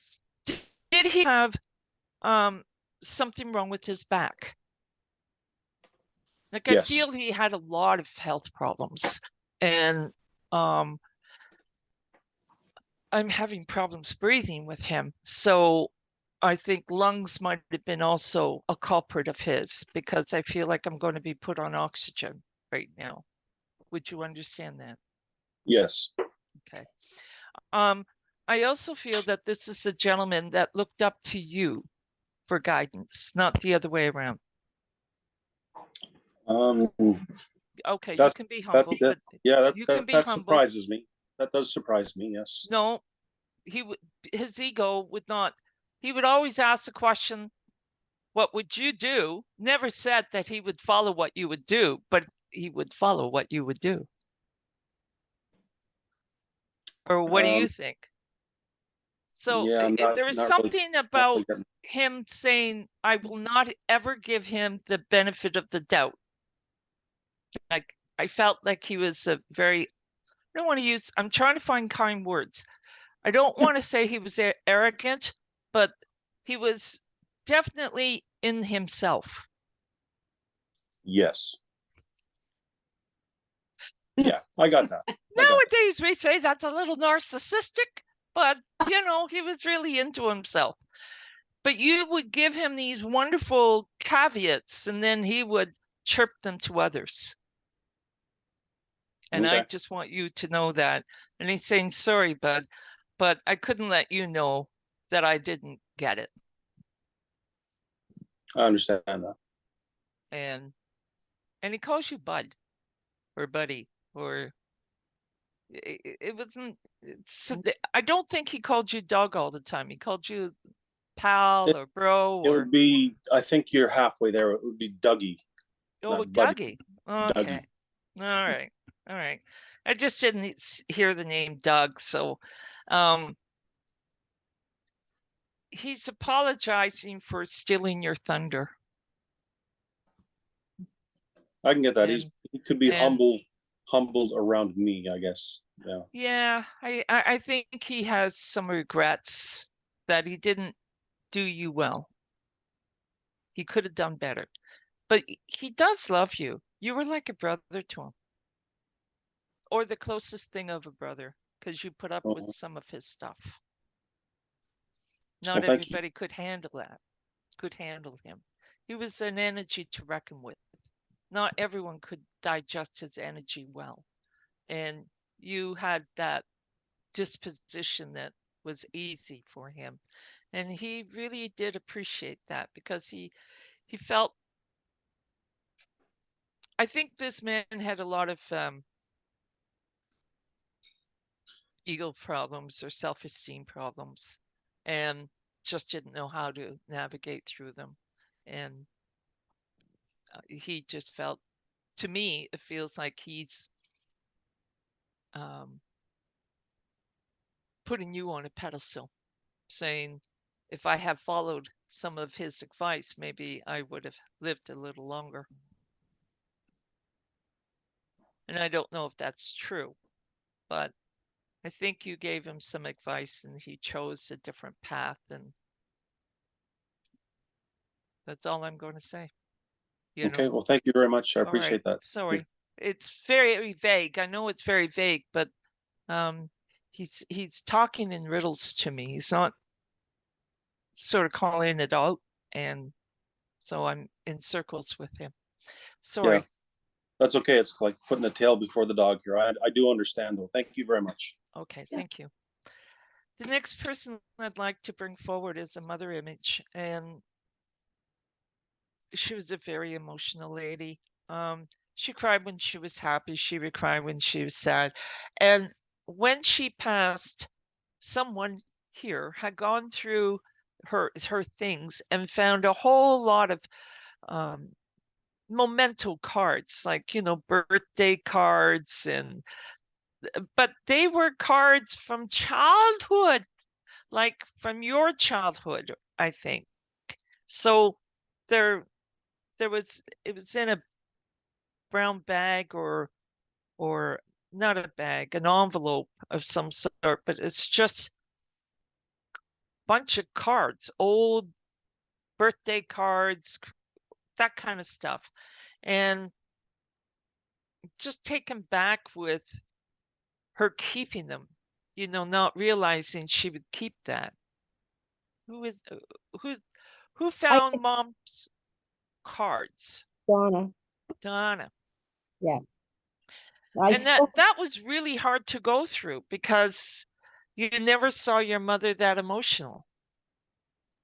did he have something wrong with his back? Like I Yes. feel he had a lot of health problems, and I'm having problems breathing with him. So I think lungs might have been also a culprit of his, because I feel like I'm going to be put on oxygen right now. Would you understand that? Yes. Okay. I also feel that this is a gentleman that looked up to you for guidance, not the other way around. Okay, you can be humble, but you can be that humble. surprises me. That does surprise me. Yes. No, his ego would not. He would always ask the question, "What would you do?" Never said that he would follow what you would do, but he would follow what you would do. Or what do you think? So Yeah, there is something about him saying, "I will not ever give him the benefit of the doubt." Like I felt like he was a very. I don't want to use. I'm trying to find kind words. I don't want to say he was arrogant, but he was definitely in himself. Yes. Yeah, I got that. Nowadays we say that's a little narcissistic, but you know, he was really into himself. But you would give him these wonderful caveats and then he would chirp them to others. And I just want you to know that. And he's saying, sorry, bud, but I couldn't let you know that I didn't get it. I understand that. And he calls you bud or buddy, or it wasn't. I don't think he called you Doug all the time. He called you pal or bro. It would be. I think you're halfway there. It would be Dougie. Oh, Dougie. Okay. Dougie. All right. I just didn't hear the name Doug, so he's apologizing for stealing your thunder. I can get that. He could be humbled around me, I guess. Yeah. Yeah, I think he has some regrets that he didn't do you well. He could have done better. But he does love you. You were like a brother to him. or the closest thing of a brother, because you put up Oh. with some of his stuff. Not Well, thank you. everybody could handle that, could handle him. He was an energy to reckon with. Not everyone could digest his energy well. And you had that disposition that was easy for him. And he really did appreciate that, because he felt, I think this man had a lot of ego problems or self-esteem problems, and just didn't know how to navigate through them. And he just felt, to me, it feels like he's putting you on a pedestal, saying, if I had followed some of his advice, maybe I would have lived a little longer. And I don't know if that's true, but I think you gave him some advice and he chose a different path, and that's all I'm going to say. Okay, well, thank you very much. I All right, appreciate that. sorry. It's very vague. I know it's very vague, but he's talking in riddles to me. He's not sort of calling it out, and so I'm in circles with him. Sorry. Yeah, that's okay. It's like putting the tail before the dog here. I do understand, though. Thank you very much. Okay, thank you. The next person I'd like to bring forward is a mother image, and she was a very emotional lady. She cried when she was happy. She would cry when she was sad. And when she passed, someone here had gone through her things and found a whole lot of memento cards, like, you know, birthday cards, and but they were cards from childhood, like from your childhood, I think. So it was in a brown bag, or not a bag, an envelope of some sort, but it's just a bunch of cards, old birthday cards, that kind of stuff. And just taken back with her keeping them, you know, not realizing she would keep that. Who found Mom's cards? Donna. Donna. Yeah. And that was really hard to go through, because you never saw your mother that emotional.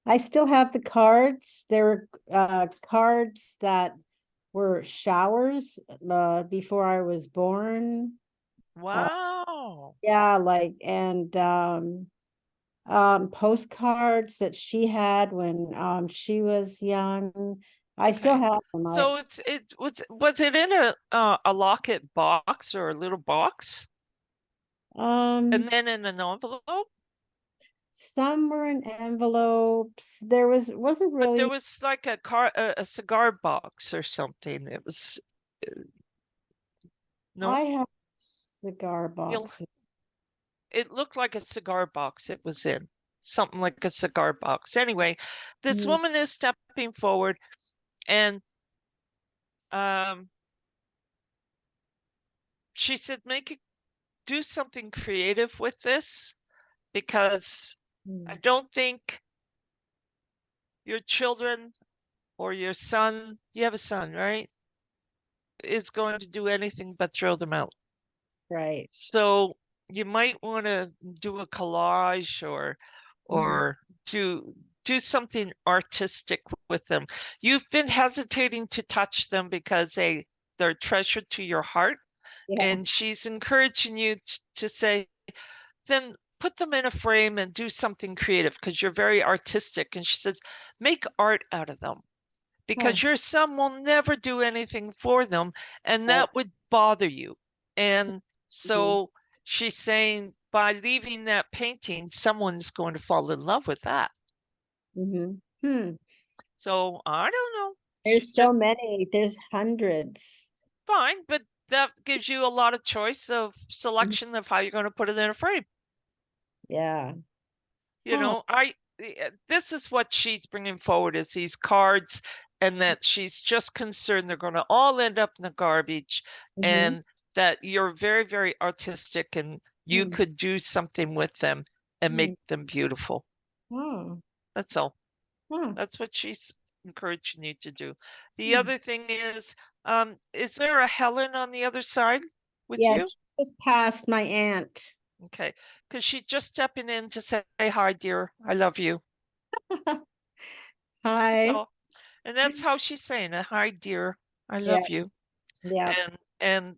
I still have the cards. There were cards that were showers before I was born. Wow. Yeah, like, and postcards that she had when she was young. I still have them. So was it in a locket box or a little box? And then in an envelope? Some were in envelopes. There wasn't really. But there was like a cigar box or something. It was no. I have cigar box. It looked like a cigar box it was in. Something like a cigar box. Anyway, this woman is stepping forward, and she said, do something creative with this, because I don't think your children or your son, you have a son, right, is going to do anything but throw them out. Right. So you might want to do a collage or do something artistic with them. You've been hesitating to touch them because they're treasured to your heart. Yeah. And she's encouraging you to say, then put them in a frame and do something creative, because you're very artistic. And she says, make art out of them, because your son will never do anything for them, and that would bother you. And so she's saying, by leaving that painting, someone's going to fall in love with that. So I don't know. There's so many. There's hundreds. Fine, but that gives you a lot of choice of selection of how you're going to put it in a frame. Yeah. You know, this is what she's bringing forward, is these cards, and that she's just concerned they're going to all end up in the garbage, and that you're very, very artistic and you could do something with them and make them beautiful. That's all. That's what she's encouraging you to do. The other thing is there a Helen on the other side with Yes, you? just past my aunt. Okay, because she's just stepping in to say hi, dear. I love you. Hi. So, and that's how she's saying it. Hi, dear. I Yeah. love you. Yeah. And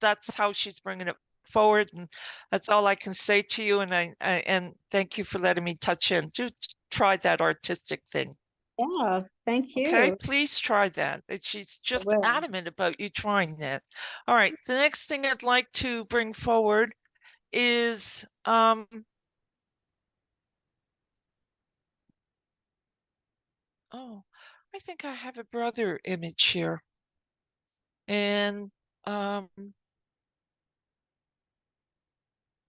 that's how she's bringing it forward. And that's all I can say to you. And and thank you for letting me touch in. Do try that artistic thing. Yeah, thank you. Okay, please try that. She's just will. adamant about you trying that. All right, the next thing I'd like to bring forward is oh, I think I have a brother image here. And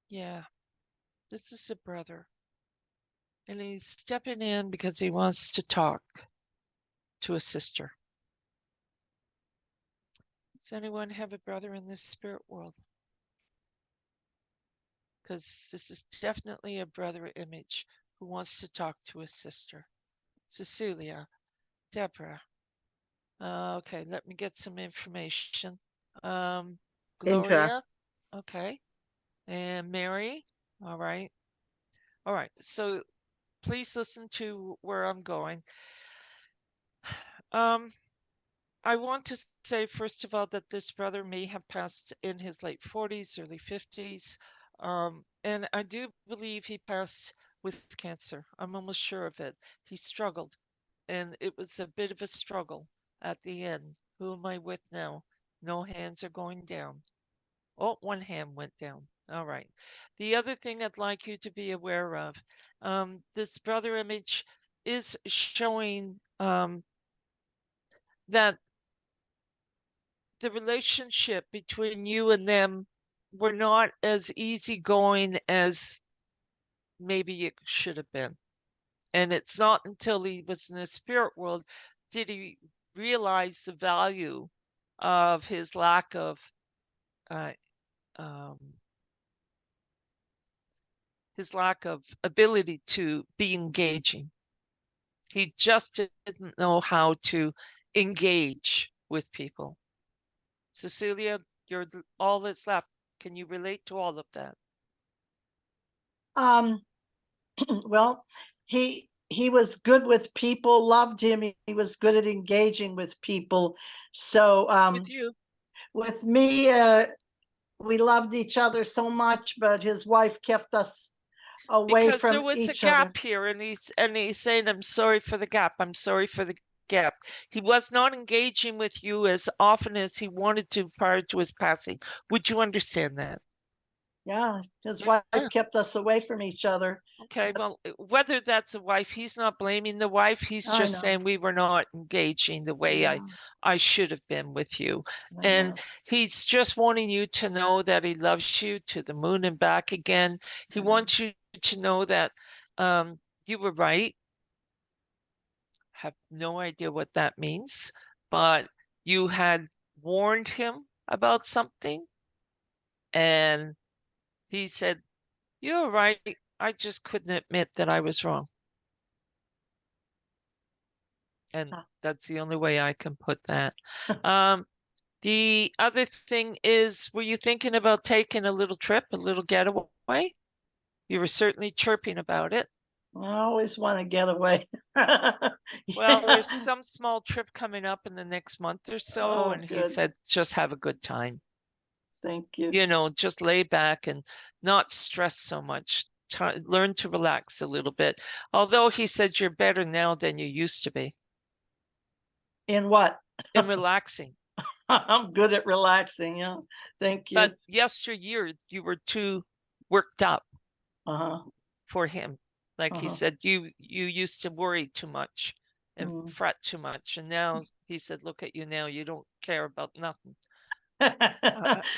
yeah, this is a brother. And he's stepping in because he wants to talk to a sister. Does anyone have a brother in this spirit world? Because this is definitely a brother image who wants to talk to a sister. Cecilia, Deborah. Okay, let me get some information. Gloria. Okay. And Mary. All right. All right. So please listen to where I'm going. I want to say, first of all, that this brother may have passed in his late 40s, early 50s. And I do believe he passed with cancer. I'm almost sure of it. He struggled, and it was a bit of a struggle at the end. Who am I with now? No hands are going down. Oh, one hand went down. All right. The other thing I'd like you to be aware of, this brother image is showing that the relationship between you and them were not as easygoing as maybe it should have been. And it's not until he was in the spirit world did he realize the value of his lack of ability to be engaging. He just didn't know how to engage with people. Cecilia, you're all that's left. Can you relate to all of that? Well, he was good with people, loved him. He was good at engaging with people. So with you, with me, we loved each other so much, but his wife kept us away because from there was a each gap other. here, and he's saying, "I'm sorry for the gap. I'm sorry for the gap." He was not engaging with you as often as he wanted to prior to his passing. Would you understand that? Yeah, his wife kept us away from each other. Okay, well, whether that's a wife, he's not blaming the wife. He's I just know. saying we were not engaging the way I should have been with you. I And know. he's just wanting you to know that he loves you to the moon and back again. He wants you to know that you were right. Have no idea what that means, but you had warned him about something, and he said, "You're right. I just couldn't admit that I was wrong." And that's the only way I can put that. The other thing is, were you thinking about taking a little trip, a little getaway? You were certainly chirping about it. I always want to get away. Well, there's some small trip coming up in the next month or so, Oh, and he good. said, just have a good time. Thank you. You know, just lay back and not stress so much. Learn to relax a little bit. Although he said you're better now than you used to be. In what? In relaxing. I'm good at relaxing. Yeah. Thank you. But yesteryear, you were too worked up for him. Like he said, you used to worry too much and fret too much. And now he said, look at you now. You don't care about nothing.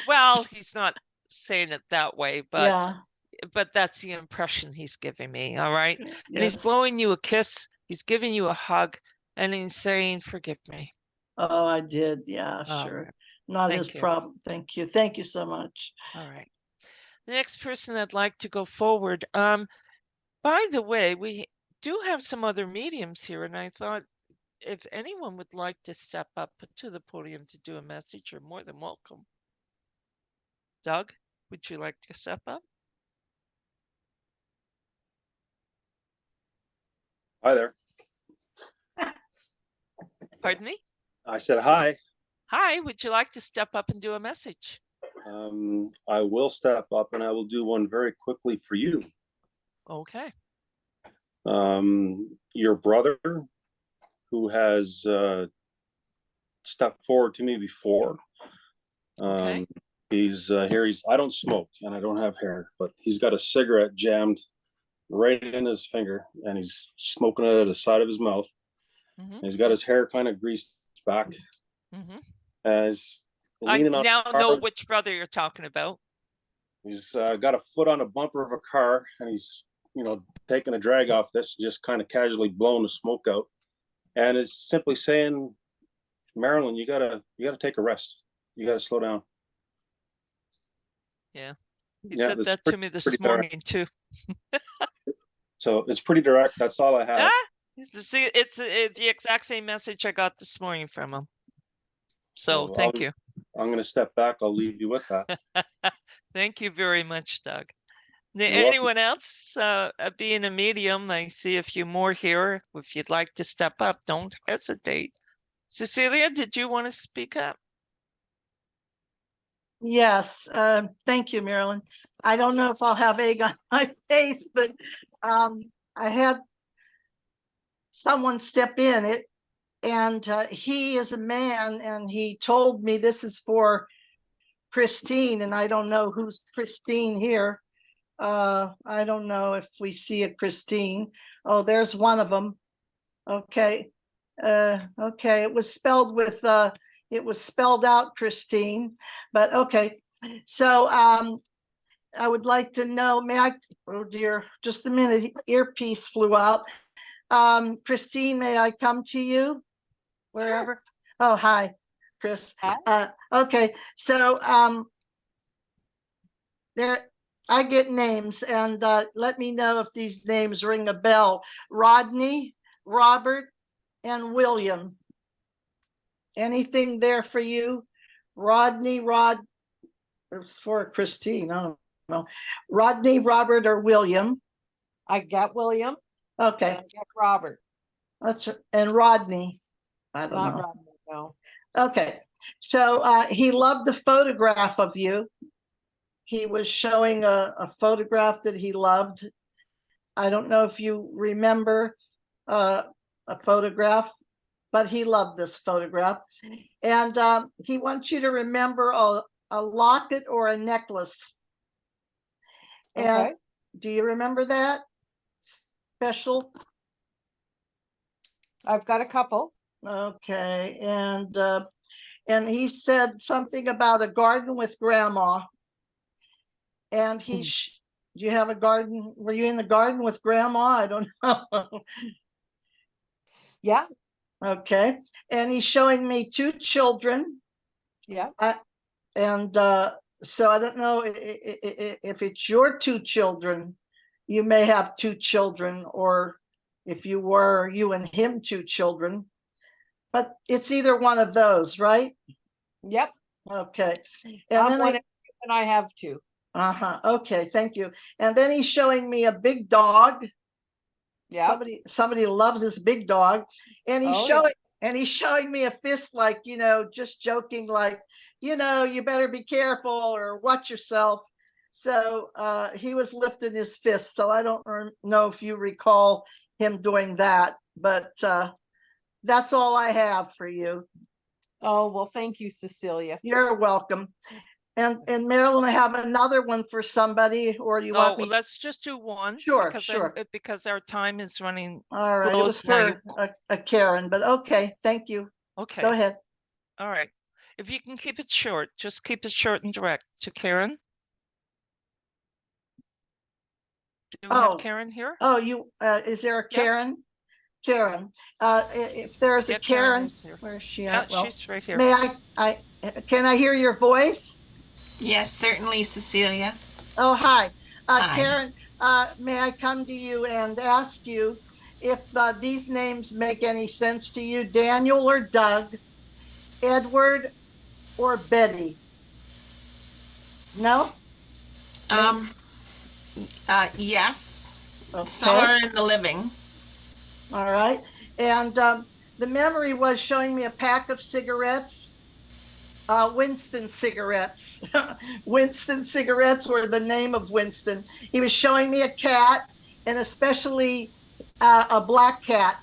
Well, he's not saying it that way, but that's the impression he's giving me. All right. Yes. And he's blowing you a kiss. He's giving you a hug, and he's saying, forgive me. Oh, I did. Yeah, All sure. right. not Thank his you. problem. Thank you. Thank you so much. All right. The next person I'd like to go forward. By the way, we do have some other mediums here, and I thought if anyone would like to step up to the podium to do a message, you're more than welcome. Doug, would you like to step up? Hi there. Pardon me? I said hi. Hi, would you like to step up and do a message? I will step up and I will do one very quickly for you. Okay. Your brother, who has stepped forward to me before. Okay. He's here. I don't smoke and I don't have hair, but he's got a cigarette jammed right in his finger and he's smoking it at the side of his mouth. Mhm. And he's got his hair kind of greased back. Mhm. As I leaning on now a know car. which brother you're talking about. He's got a foot on the bumper of a car and he's, taking a drag off this, just kind of casually blowing the smoke out. And is simply saying, Marilyn, you gotta take a rest. You gotta slow down. Yeah. He Yeah, said it's that to me this pretty direct. morning too. So it's pretty direct. That's all I have. Ah, see, it's the exact same message I got this morning from him. So thank you. I'm going to step back. I'll leave you with that. Thank you very much, Doug. You're welcome. Anyone else being a medium? I see a few more here. If you'd like to step up, don't hesitate. Cecilia, did you want to speak up? Yes, thank you, Marilyn. I don't know if I'll have egg on my face, but I had someone step in it, and he is a man, and he told me this is for Christine, and I don't know who's Christine here. I don't know if we see a Christine. Oh, there's one of them. Okay. Okay, it was spelled with it was spelled out Christine, but okay. So I would like to know, oh dear, just a minute, earpiece flew out. Christine, may I come to you? Wherever? Sure. Oh, hi, Chris. Hi. Okay, so there I get names, and let me know if these names ring a bell. Rodney, Robert, and William. Anything there for you? Rodney, it's for Christine, I don't know. Rodney, Robert, or William? I got William. Okay. I got Robert. And Rodney. I don't Not know. Rodney, no. Okay, so he loved the photograph of you. He was showing a photograph that he loved. I don't know if you remember a photograph, but he loved this photograph. And he wants you to remember a locket or a necklace. And Okay. do you remember that? Special? I've got a couple. Okay, and he said something about a garden with grandma. And do you have a garden? Were you in the garden with grandma? I don't know. Yeah. Okay, and he's showing me two children. Yeah. And so I don't know if it's your two children. You may have two children, or if you were, you and him two children. But it's either one of those, right? Yep. Okay. And I'm then one and I have two. Uh-huh. Okay, thank you. And then he's showing me a big dog. Yeah. Somebody loves this big dog. And he's showing me a fist, like, just joking, like, you better be careful or watch yourself. So he was lifting his fist. So I don't know if you recall him doing that, but that's all I have for you. Oh, well, thank you, Cecilia. You're welcome. And Marilyn, I have another one for somebody, or you want me? Let's just do one. Sure, because sure. Because our time is running. All right, it was for a Karen, but okay, thank you. Okay. Go ahead. All right. If you can keep it short, just keep it short and direct. To Karen. Do we have Karen here? Oh, is there a Karen? Karen, if there's a Yeah, Karen Karen, is here. where is she Yeah, at? Well, she's right here. may can I hear your voice? Yes, certainly, Cecilia. Oh, hi. Hi. Karen, may I come to you and ask you if these names make any sense to you? Daniel or Doug, Edward or Betty? No? Yes. Okay. Somewhere in the living. All right. And the memory was showing me a pack of cigarettes. Winston cigarettes. Winston cigarettes were the name of Winston. He was showing me a cat, and especially a black cat.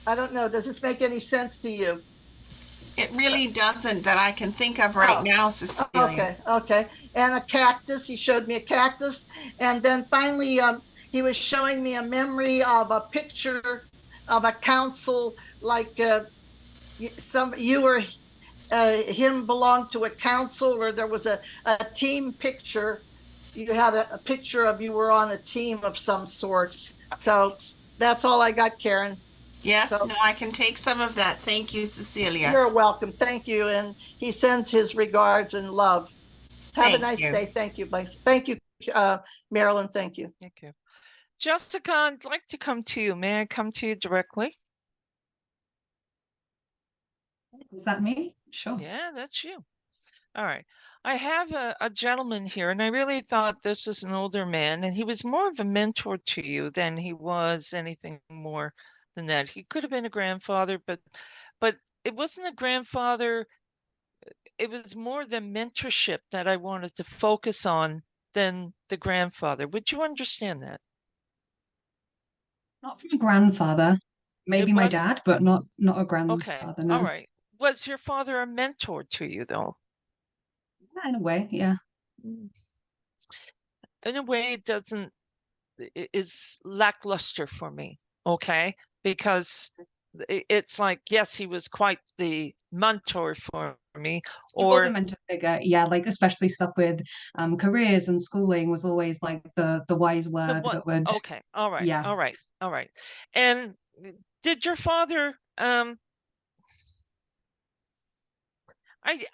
I don't know. Does this make any sense to you? It really doesn't that I can think of right now, Cecilia. Okay. And a cactus. He showed me a cactus. And then finally, he was showing me a memory of a picture of a council, like him belonged to a council, or there was a team picture. You had a picture of you were on a team of some sort. So that's all I got, Karen. Yes, So- no, I can take some of that. Thank you, Cecilia. You're welcome. Thank you. And he sends his regards and love. Have Thank a nice you. day. Thank you. Bye. Thank you, Marilyn. Thank you. Thank you. Jessica, I'd like to come to you. May I come to you directly? Is that me? Sure. Yeah, that's you. All right. I have a gentleman here, and I really thought this was an older man, and he was more of a mentor to you than he was anything more than that. He could have been a grandfather, but it wasn't a grandfather. It was more the mentorship that I wanted to focus on than the grandfather. Would you understand that? Not from a grandfather. Maybe my was- dad, but not a Okay. grandfather. No. All right. Was your father a mentor to you, though? Yeah, in a way, yeah. In a way, it doesn't is lackluster for me. Okay, because it's like, yes, he was quite the mentor for me, He was a or mentor figure, yeah, like especially stuff with careers and schooling was always like the wise the word one. that would Okay, all right, yeah. all right. And did your father?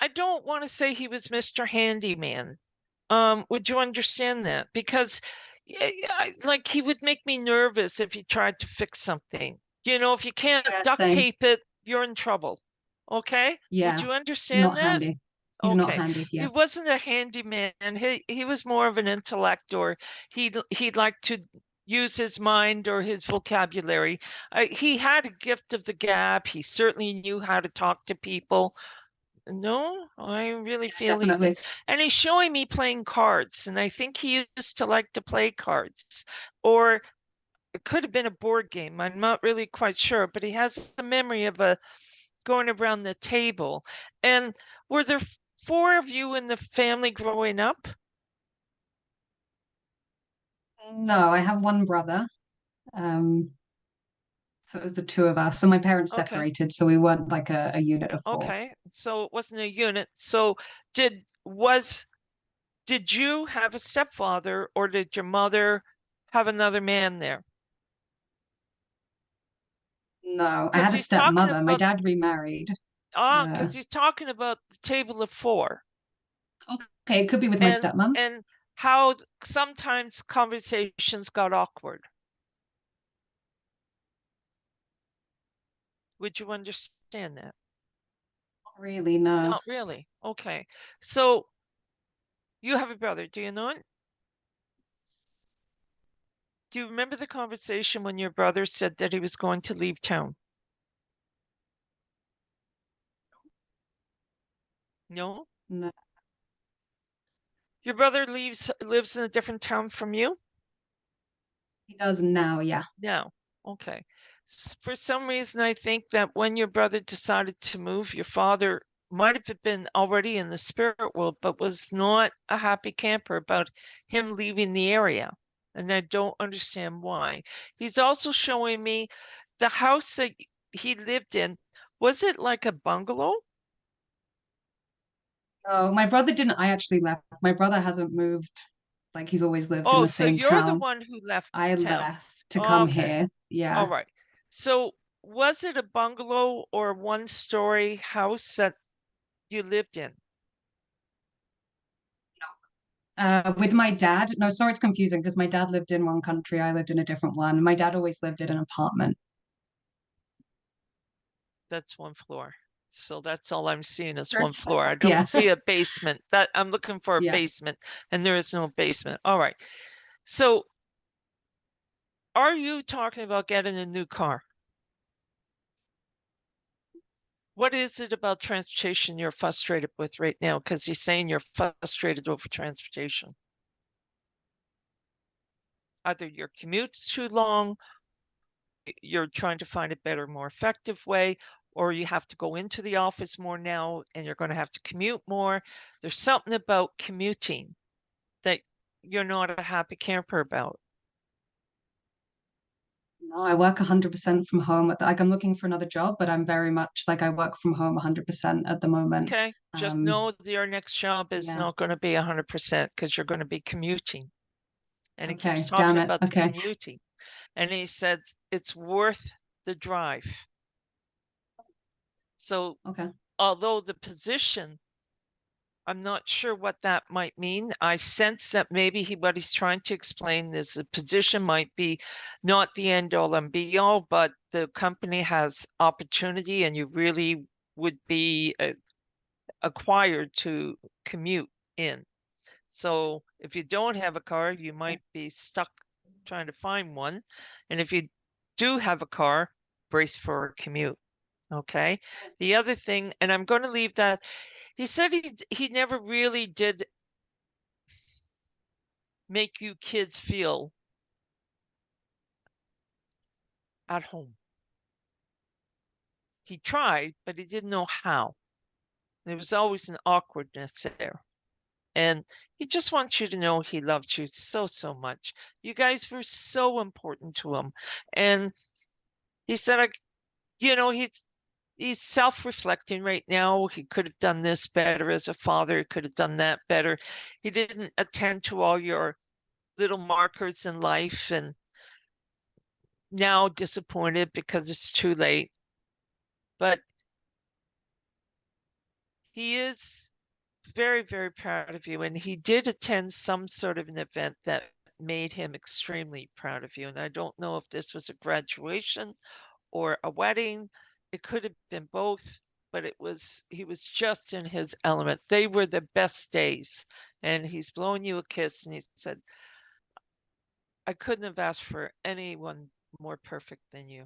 I don't want to say he was Mr. Handyman. Would you understand that? Because like he would make me nervous if he tried to fix something. You know, if you can't Yeah, duct same. tape it, you're in trouble. Okay? Yeah, Would you understand not that? handy. He's not Okay. handy, He yeah. wasn't a handyman. He was more of an intellect, or he'd like to use his mind or his vocabulary. He had a gift of the gab. He certainly knew how to talk to people. No, I really feel he Definitely. did. And he's showing me playing cards, and I think he used to like to play cards, or it could have been a board game. I'm not really quite sure, but he has a memory of going around the table. And were there four of you in the family growing up? No, I have one brother. So it was the two of us. So my parents Okay. separated, so we weren't like a unit of four. Okay, so it wasn't a unit. So did you have a stepfather, or did your mother have another man there? No, I 'Cause had a he's talking stepmother. My about- dad remarried. Because he's talking about the table of four. Okay, it could be with my stepmom. And how sometimes conversations got awkward. Would you understand that? Not really, no. Not really. Okay. So you have a brother, do you know it? Do you remember the conversation when your brother said that he was going to leave town? No? No. Your brother lives in a different town from you? He does now, yeah. No. Okay. For some reason, I think that when your brother decided to move, your father might have been already in the spirit world, but was not a happy camper about him leaving the area. And I don't understand why. He's also showing me the house that he lived in. Was it like a bungalow? Oh, my brother didn't. I actually left. My brother hasn't moved. Like he's always lived in Oh, the so same you're town. the one who left I town. left to come Okay. here. Yeah. All right. So was it a bungalow or a one-story house that you lived in? With my dad, no, sorry, it's confusing because my dad lived in one country, I lived in a different one. My dad always lived in an apartment. That's one floor. So that's all I'm seeing is Sure. one floor. I Yeah. don't see a basement. That I'm looking for a Yeah. basement, and there is no basement. All right. So are you talking about getting a new car? What is it about transportation you're frustrated with right now? Because you're saying you're frustrated over transportation. Either your commute's too long, you're trying to find a better, more effective way, or you have to go into the office more now and you're going to have to commute more. There's something about commuting that you're not a happy camper about. No, I work 100% from home. Like I'm looking for another job, but I'm very much like I work from home 100% at the moment. Okay, just know your next job is yeah. not going to be 100% because you're going to be commuting. And he Okay, keeps damn talking it. about the Okay. commuting. And he said it's worth the drive. So Okay. although the position, I'm not sure what that might mean. I sense that maybe what he's trying to explain is the position might be not the end all and be all, but the company has opportunity and you really would be acquired to commute in. So if you don't have a car, you might be stuck trying to find one. And if you do have a car, brace for a commute. Okay. The other thing, and I'm going to leave that, he said he never really did make you kids feel at home. He tried, but he didn't know how. There was always an awkwardness there. And he just wants you to know he loved you so, so much. You guys were so important to him. And he said, you know, he's self-reflecting right now. He could have done this better as a father. He could have done that better. He didn't attend to all your little markers in life and now disappointed because it's too late. But he is very, very proud of you. And he did attend some sort of an event that made him extremely proud of you. And I don't know if this was a graduation or a wedding. It could have been both, but he was just in his element. They were the best days. And he's blowing you a kiss and he said, I couldn't have asked for anyone more perfect than you.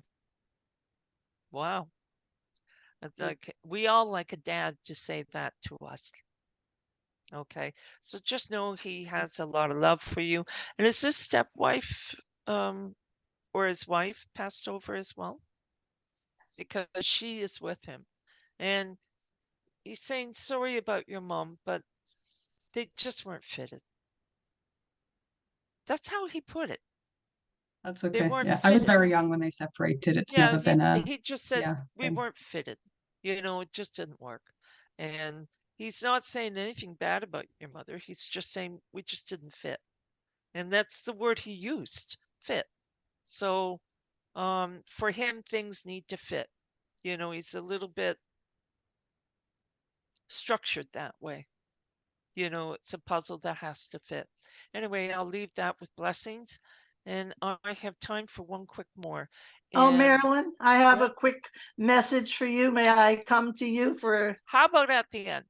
Wow. It's like we all like a dad to say that to us. Okay, so just know he has a lot of love for you. And is his stepwife or his wife passed over as well? Because she is with him. And he's saying sorry about your mom, but they just weren't fitted. That's how he put it. That's They okay. weren't Yeah, I was fitted. very young when they separated. It's Yeah, never been a he just said we thing. weren't fitted. You know, it just didn't work. And he's not saying anything bad about your mother. He's just saying we just didn't fit. And that's the word he used, fit. So for him, things need to fit. You know, he's a little bit structured that way. You know, it's a puzzle that has to fit. Anyway, I'll leave that with blessings. And I have time for one quick more. Oh, And Marilyn, I have yeah. a quick message for you. May I come to you for? How about at the end?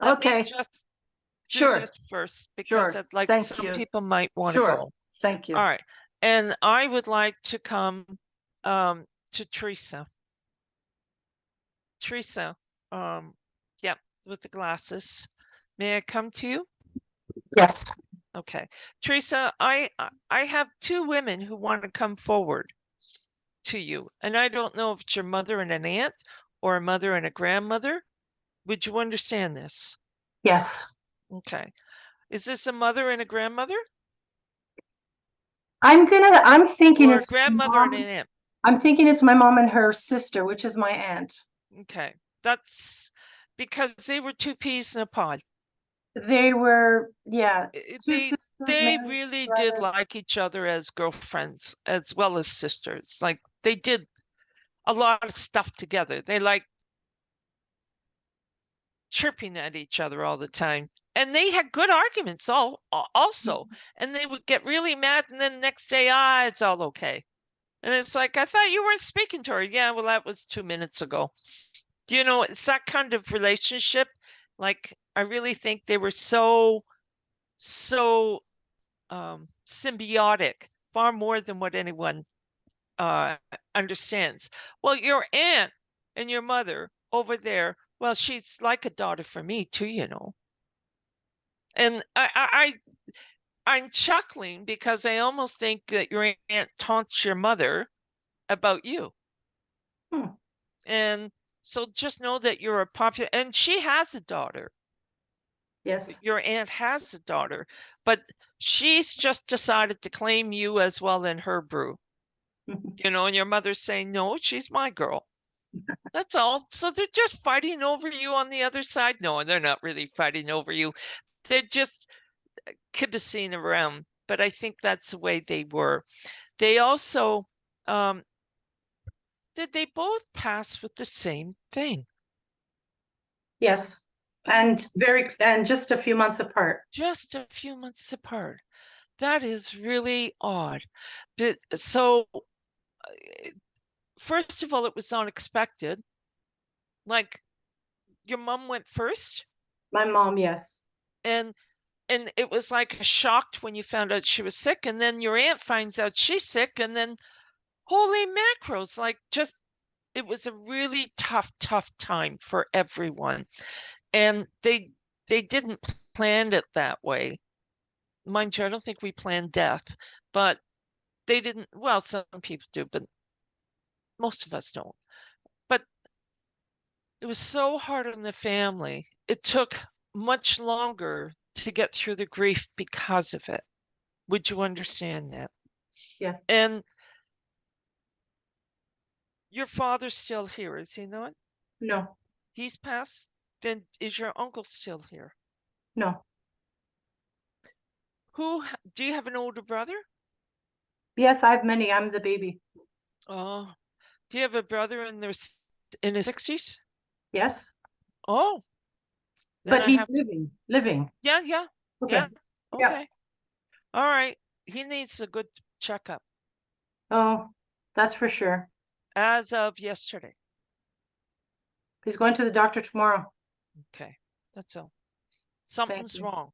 Let me Okay. just do Sure. this first Sure. because I'd like Thank some you. people might want to Sure. go. Thank you. All right. And I would like to come to Teresa. Teresa, yep, with the glasses. May I come to you? Yes. Okay. Teresa, I have two women who want to come forward to you. And I don't know if it's your mother and an aunt or a mother and a grandmother. Would you understand this? Yes. Okay. Is this a mother and a grandmother? I'm thinking Or a it's grandmother and an aunt? I'm thinking it's my mom and her sister, which is my aunt. Okay. That's because they were two peas in a pod. They were, yeah, two They sisters they married really each did other. like each other as girlfriends as well as sisters. Like they did a lot of stuff together. They like chirping at each other all the time. And they had good arguments also. And they would get really mad, and then the next day, it's all okay. And it's like, I thought you weren't speaking to her. Yeah, well, that was 2 minutes ago. You know, it's that kind of relationship. Like, I really think they were so symbiotic, far more than what anyone understands. Well, your aunt and your mother over there, well, she's like a daughter for me too, you know. And I'm chuckling because I almost think that your aunt taunts your mother about you. And so just know that you're a popular, and she has a daughter. Yes. Your aunt has a daughter, but she's just decided to claim you as well in her brew. You know, and your mother's saying, no, she's my girl. That's all. So they're just fighting over you on the other side. No, and they're not really fighting over you. They're just kibbutzing around. But I think that's the way they were. They also, did they both pass with the same thing? Yes. And just a few months apart. Just a few months apart. That is really odd. So, first of all, it was unexpected. Like, your mom went first? My mom, yes. And it was like shocked when you found out she was sick, and then your aunt finds out she's sick, and then holy macros, like, just, it was a really tough time for everyone. And they didn't plan it that way. Mind you, I don't think we planned death, but they didn't. Well, some people do, but most of us don't. But it was so hard on the family. It took much longer to get through the grief because of it. Would you understand that? Yes. And your father's still here, is he not? No. He's passed? Then is your uncle still here? No. Do you have an older brother? Yes, I have many. I'm the baby. Oh, do you have a brother in his 60s? Yes. Oh, but he's living. Yeah. Okay. Yeah. Yeah. Okay. All right. He needs a good checkup. Oh, that's for sure. As of yesterday. He's going to the doctor tomorrow. Okay. That's all. Something's wrong.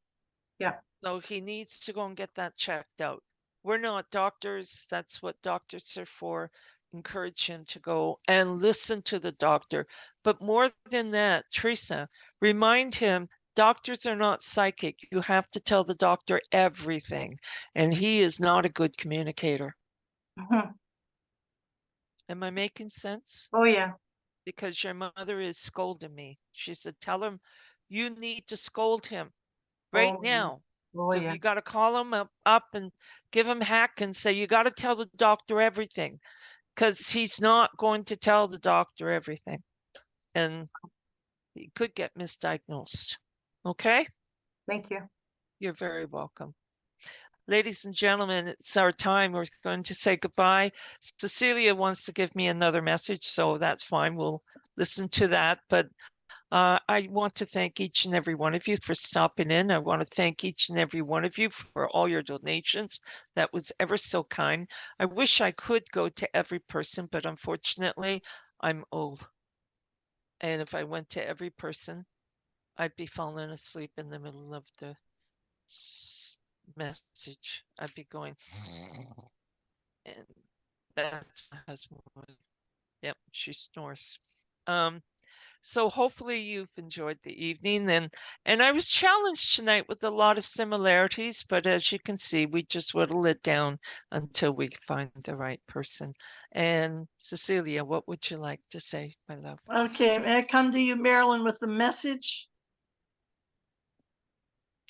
Yeah. So he needs to go and get that checked out. We're not doctors. That's what doctors are for. Encourage him to go and listen to the doctor. But more than that, Teresa, remind him doctors are not psychic. You have to tell the doctor everything. And he is not a good communicator. Am I making sense? Oh, yeah. Because your mother is scolding me. She said, tell him you need to scold him right now. Oh, So yeah. you got to call him up and give him hack and say, you got to tell the doctor everything, because he's not going to tell the doctor everything. And he could get misdiagnosed. Okay? Thank you. You're very welcome. Ladies and gentlemen, it's our time. We're going to say goodbye. Cecilia wants to give me another message, so that's fine. We'll listen to that. But I want to thank each and every one of you for stopping in. I want to thank each and every one of you for all your donations. That was ever so kind. I wish I could go to every person, but unfortunately, I'm old. And if I went to every person, I'd be falling asleep in the middle of the message. I'd be going, and that's my husband. Yep, she snores. So hopefully you've enjoyed the evening, and I was challenged tonight with a lot of similarities, but as you can see, we just whittle it down until we find the right person. And Cecilia, what would you like to say, my love? Okay, may I come to you, Marilyn, with the message?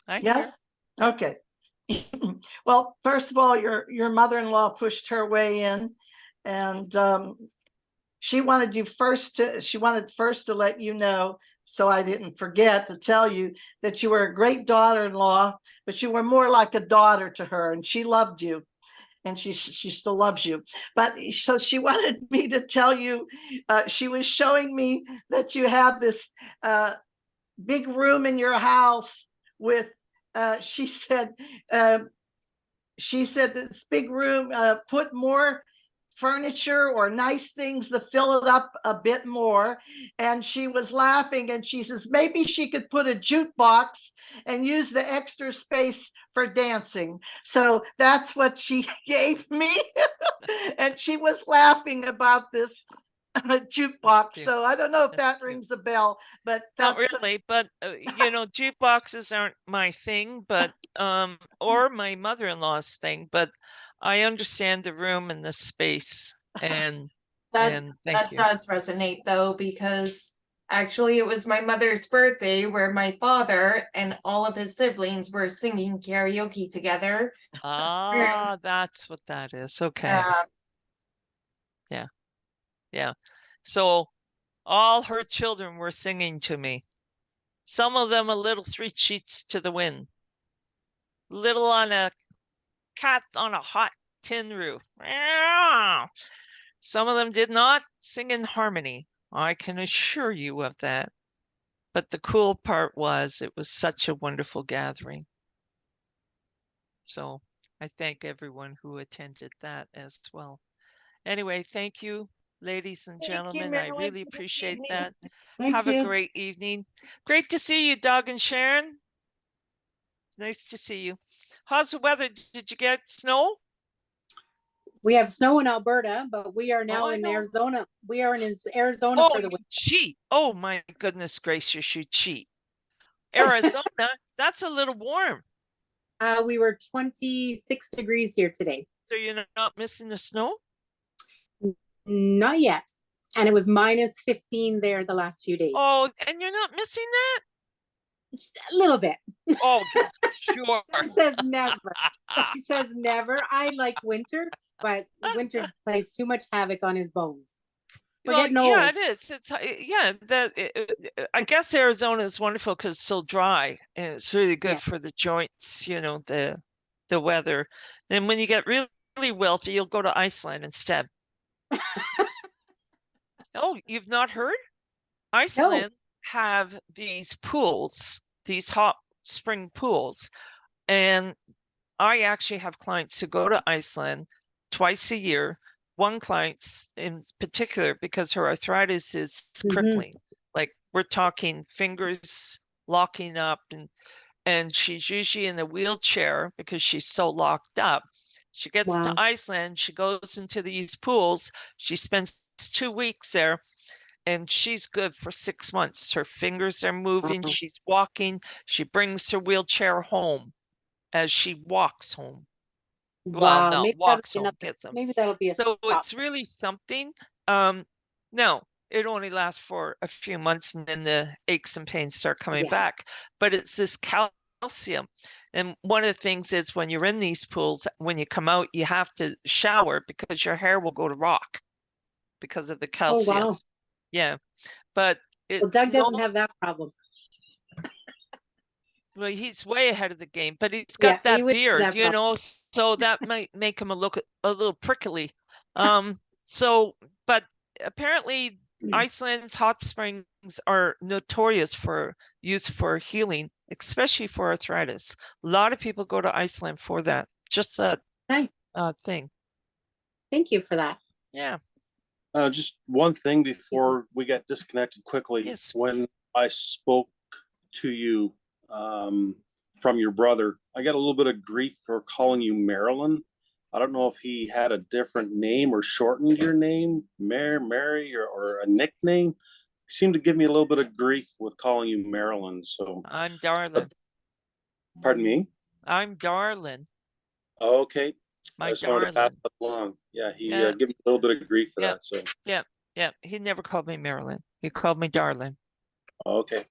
Yes? Okay. Well, first of all, your mother-in-law pushed her way in, and she wanted first to let you know, so I didn't forget to tell you that you were a great daughter-in-law, but you were more like a daughter to her, and she loved you. and she still loves you. But so she wanted me to tell you, she was showing me that you have this big room in your house with, she said this big room, put more furniture or nice things to fill it up a bit more. And she was laughing and she says, maybe she could put a jukebox and use the extra space for dancing. So that's what she gave me. And she was laughing about this jukebox. cute. So I don't know if That's that rings a bell, but Not that's really, but you know, jukeboxes aren't my thing, but or my mother-in-law's thing, but I understand the room and the space, and That thank that you. does resonate though, because actually it was my mother's birthday where my father and all of his siblings were singing karaoke together. Ah, that's what that is. Okay. Yeah. So all her children were singing to me. Some of them a little 3 sheets to the wind. Little on a cat on a hot tin roof. Meow. Some of them did not sing in harmony. I can assure you of that. But the cool part was it was such a wonderful gathering. So I thank everyone who attended that as well. Anyway, thank you, ladies and gentlemen. I Marilyn. really Good appreciate evening. that. Thank Have you. a great evening. Great to see you, Doug and Sharon. Nice to see you. How's the weather? Did you get snow? We have snow in Alberta, but we are now I in know. Arizona. We are in Arizona Oh, for the you winter. cheat. Oh my goodness gracious, you cheat. Arizona, that's a little warm. We were 26 degrees here today. So you're not missing the snow? Not yet. And it was minus 15 there the last few days. Oh, and you're not missing that? Just a little bit. Oh, sure. He says never. He says never. I like winter, but winter plays too much havoc on his bones. We're Well, getting yeah, old. it is. It's yeah. I guess Arizona is wonderful because it's so dry, and it's really good Yeah. for the joints. You know, the weather. And when you get really, really wealthy, you'll go to Iceland instead. Oh, you've not heard? Iceland have these pools, these hot spring pools, and I actually have clients who go to Iceland twice a year. One client in particular, because her arthritis is crippling. Like we're talking fingers locking up, and she's usually in a wheelchair because she's so locked up. She gets to Wow. Iceland, she goes into these pools, she spends 2 weeks there, and she's good for 6 months. Her fingers are moving, Wow. she's walking, she brings her wheelchair home as she walks home. Well, Wow. no, Maybe walks home, gets them. maybe that'll be a So stop. it's really something. No, it only lasts for a few months and then the aches and pains start coming Yeah. back. But it's this calcium. And one of the things is when you're in these pools, when you come out, you have to shower because your hair will go to rock because of the Oh, calcium. wow. Yeah. But Well, it's Doug doesn't have that problem. well, he's way ahead of the game, but he's Yeah, got that he would have beard, that you know, so that might make him look a little prickly. So, but apparently Iceland's hot springs are notorious for use for healing, especially for arthritis. A lot of people go to Iceland for that, just that Nice. thing. Thank you for that. Yeah. Just one thing before we got disconnected quickly. Yes. When I spoke to you from your brother, I got a little bit of grief for calling you Marilyn. I don't know if he had a different name or shortened your name, Mary, or a nickname. He seemed to give me a little bit of grief with calling you Marilyn. So I'm Darlin. Pardon me? I'm Darlin. Okay. My I just wanted to pass darling. that along. Yeah, he Yeah. gave me a little bit of grief for Yeah. that. So Yeah. He never called me Marilyn. He called me Darlin. okay.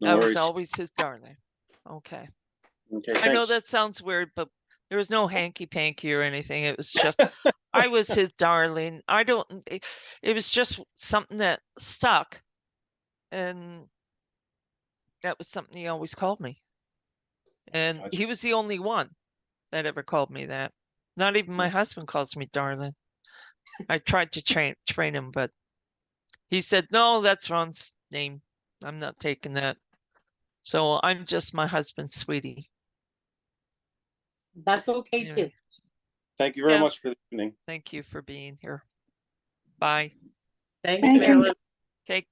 No I was worries. always his darling. Okay. Okay, I know thanks. that sounds weird, but there was no hanky panky or anything. It was just I was his darling. It was just something that stuck, and that was something he always called me. And he was the only one that ever called me that. Not even my husband calls me darling. I tried to train him, but he said, no, that's Ron's name. I'm not taking that. So I'm just my husband's sweetie. That's okay too. Anyway. Thank you very Yeah. much for the evening. Thank you for being here. Bye. Thank Thank you. Okay.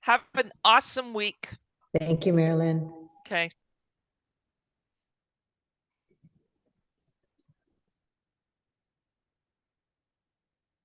Have an awesome week. Thank you, Marilyn. Okay.